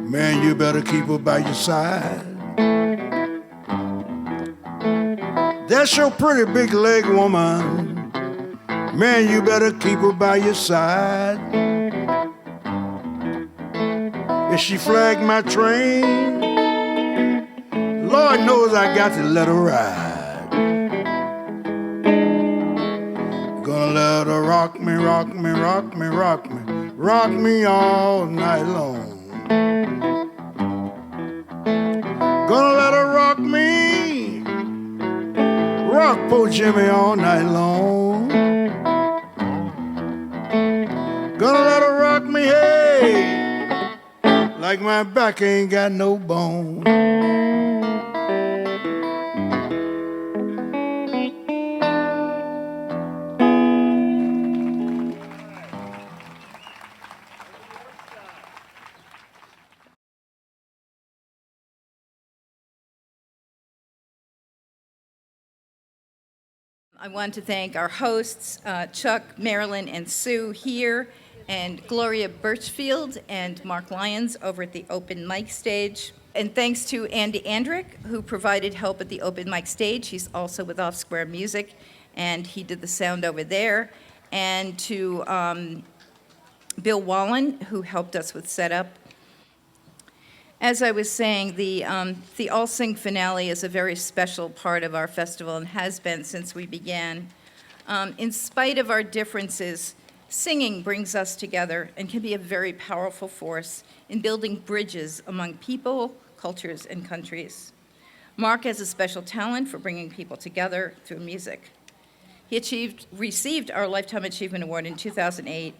man, you better keep her by your side. That's your pretty big leg woman, man, you better keep her by your side. If she flagged my train, Lord knows I got to let her ride. Gonna let her rock me, rock me, rock me, rock me, rock me all night long. Gonna let her rock me, rock poor Jimmy all night long. Gonna let her rock me, hey, like my back ain't got no bone. I want to thank our hosts, Chuck, Marilyn, and Sue here, and Gloria Birchfield and Mark Lyons over at the open mic stage. And thanks to Andy Andrick, who provided help at the open mic stage. He's also with Off Square Music, and he did the sound over there. And to Bill Wallen, who helped us with setup. As I was saying, the All Sing finale is a very special part of our festival and has been since we began. In spite of our differences, singing brings us together and can be a very powerful force in building bridges among people, cultures, and countries. Mark has a special talent for bringing people together through music. He received our Lifetime Achievement Award in 2008,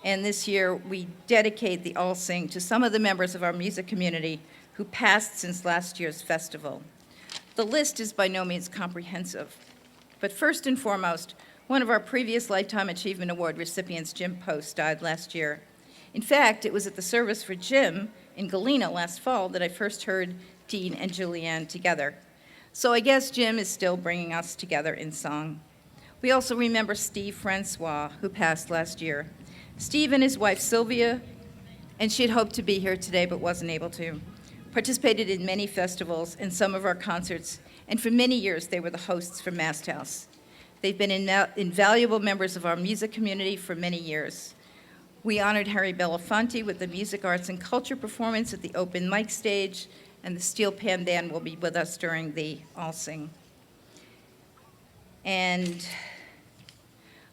and this year we dedicate the All Sing to some of the members of our music community who passed since last year's festival. The list is by no means comprehensive, but first and foremost, one of our previous Lifetime Achievement Award recipients, Jim Post, died last year. In fact, it was at the service for Jim in Galena last fall that I first heard Dean and Julianne together. So I guess Jim is still bringing us together in song. We also remember Steve Francois, who passed last year. Steve and his wife Sylvia, and she had hoped to be here today but wasn't able to, participated in many festivals and some of our concerts, and for many years they were the hosts for Mast House. They've been invaluable members of our music community for many years. We honored Harry Belafonte with the Music, Arts, and Culture performance at the open mic stage, and the Steel Pan Band will be with us during the All Sing. And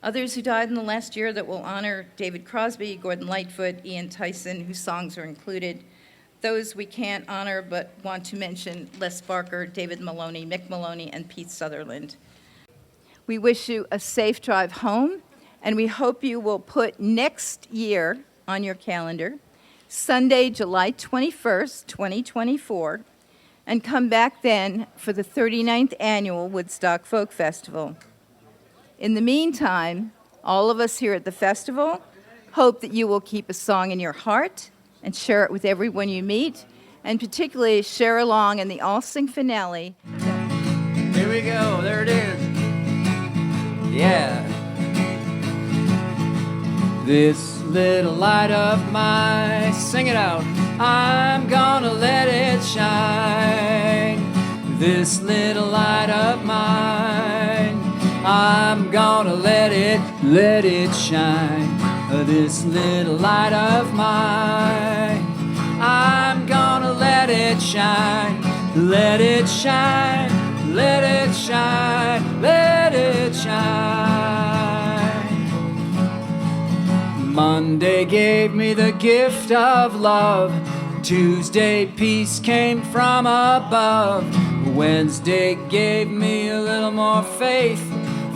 others who died in the last year that will honor: David Crosby, Gordon Lightfoot, Ian Tyson, whose songs are included. Those we can't honor but want to mention: Les Barker, David Maloney, Mick Maloney, and Pete Sutherland. We wish you a safe drive home, and we hope you will put next year on your calendar, Sunday, July 21st, 2024, and come back then for the 39th annual Woodstock Folk Festival. In the meantime, all of us here at the festival hope that you will keep a song in your heart and share it with everyone you meet, and particularly share along in the All Sing finale. Here we go, there it is. Yeah. This little light of mine, sing it out. I'm gonna let it shine. This little light of mine, I'm gonna let it shine. This little light of mine, I'm gonna let it shine. Let it shine, let it shine, let it shine. Monday gave me the gift of love. Tuesday, peace came from above. Wednesday gave me a little more faith.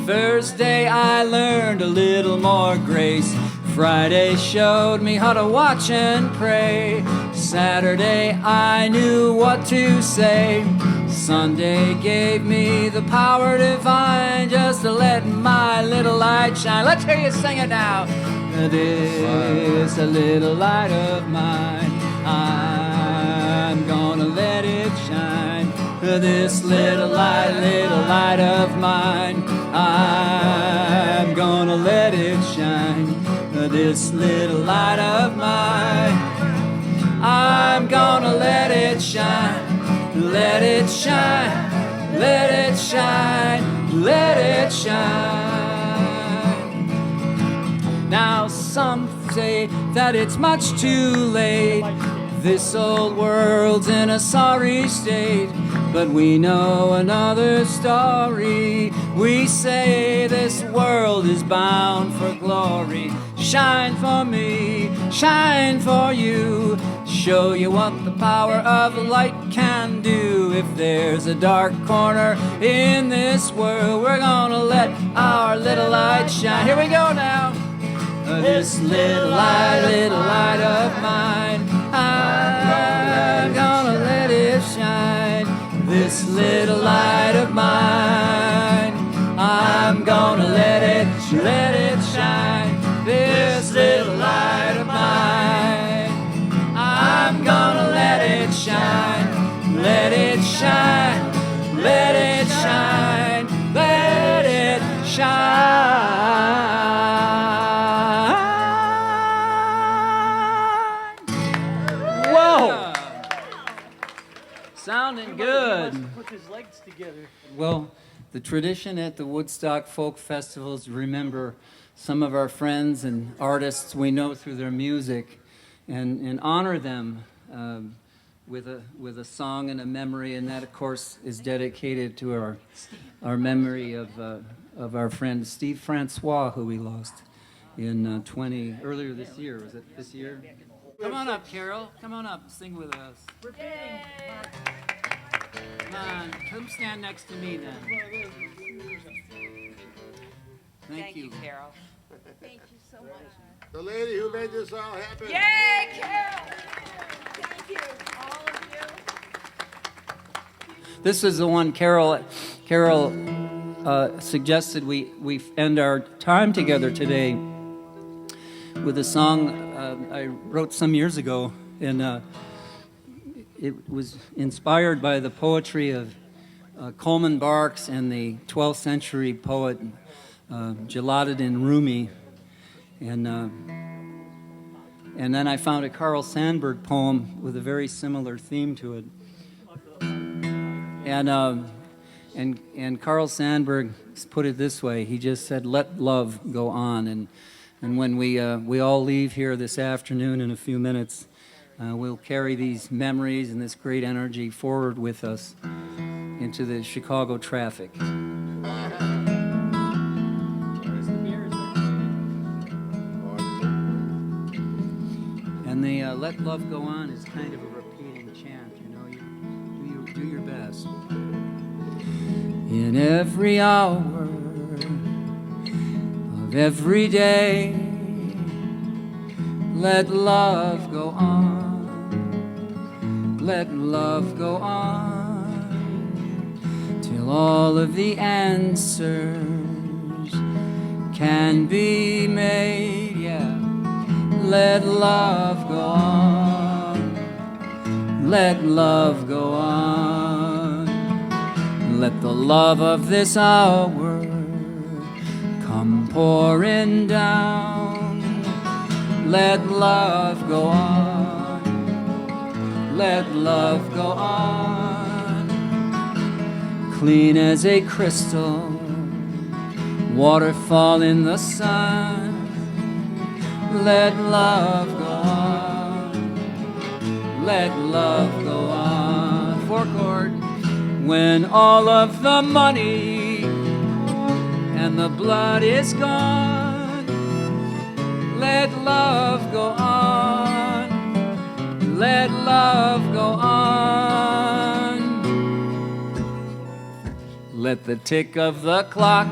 Thursday, I learned a little more grace. Friday showed me how to watch and pray. Saturday I knew what to say. Sunday gave me the power divine just to let my little light shine. Let's hear you sing it now. This a little light of mine, I'm gonna let it shine. This little light of mine, I'm gonna let it shine. This little light of mine, I'm gonna let it shine. Let it shine, let it shine, let it shine. Now some say that it's much too late. This old world's in a sorry state, but we know another story. We say this world is bound for glory. Shine for me, shine for you. Show you what the power of light can do. If there's a dark corner in this world, we're gonna let our little light shine. Here we go now. This little light of mine, I'm gonna let it shine. This little light of mine, I'm gonna let it shine. This little light of mine, I'm gonna let it shine. Let it shine, let it shine, let it shine. Sounding good. Put his legs together. Well, the tradition at the Woodstock Folk Festival is to remember some of our friends and artists we know through their music and honor them with a song and a memory, and that, of course, is dedicated to our memory of our friend Steve Francois, who we lost in earlier this year. Was it this year? Come on up, Carol. Come on up and sing with us. Come on, come stand next to me then. Thank you, Carol. Thank you so much. The lady who made this all happen. Yay, Carol! Thank you, all of you. This is the one Carol suggested we end our time together today with a song I wrote some years ago, and it was inspired by the poetry of Coleman Barks and the 12th century poet Jalaluddin Rumi, and then I found a Carl Sandburg poem with a very similar theme to it, and Carl Sandburg put it this way. He just said, "Let love go on," and when we all leave here this afternoon in a few minutes, we'll carry these memories and this great energy forward with us into the Chicago traffic. And the "Let Love Go On" is kind of a repeating chant, you know. You do your best. In every hour of every day, let love go on. Let love go on till all of the answers can be made. Yeah. Let love go on. Let love go on. Let the love of this hour come pouring down. Let love go on. Let love go on. Clean as a crystal, waterfall in the sun. Let love go on. Let love go on. Four chord. When all of the money and the blood is gone, let love go on. Let love go on. Let the tick of the clock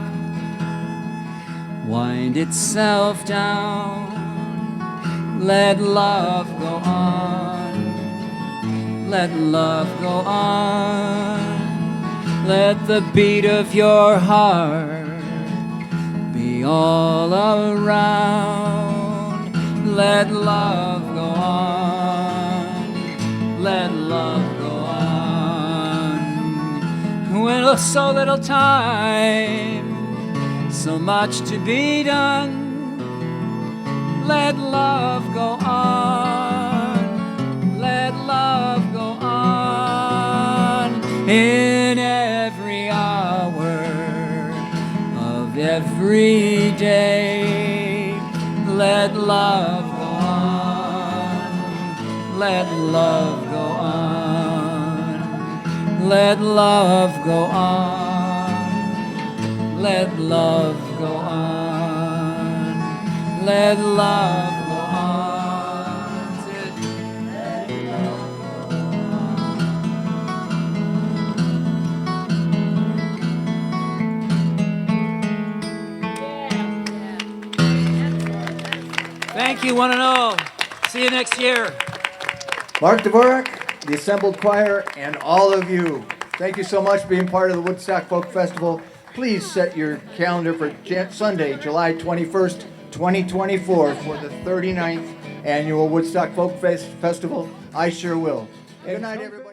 wind itself down. Let love go on. Let love go on. Let the beat of your heart be all around. Let love go on. Let love go on. With so little time, so much to be done. Let love go on. Let love go on. In every hour of every day, let love go on. Let love go on. Let love go on. Let love go on. Let love go on. Thank you, one and all. See you next year. Mark Dvorak, the assembled choir, and all of you, thank you so much for being part of the Woodstock Folk Festival. Please set your calendar for Sunday, July 21st, 2024 for the 39th Annual Woodstock Folk Festival. I sure will. Good night, everybody.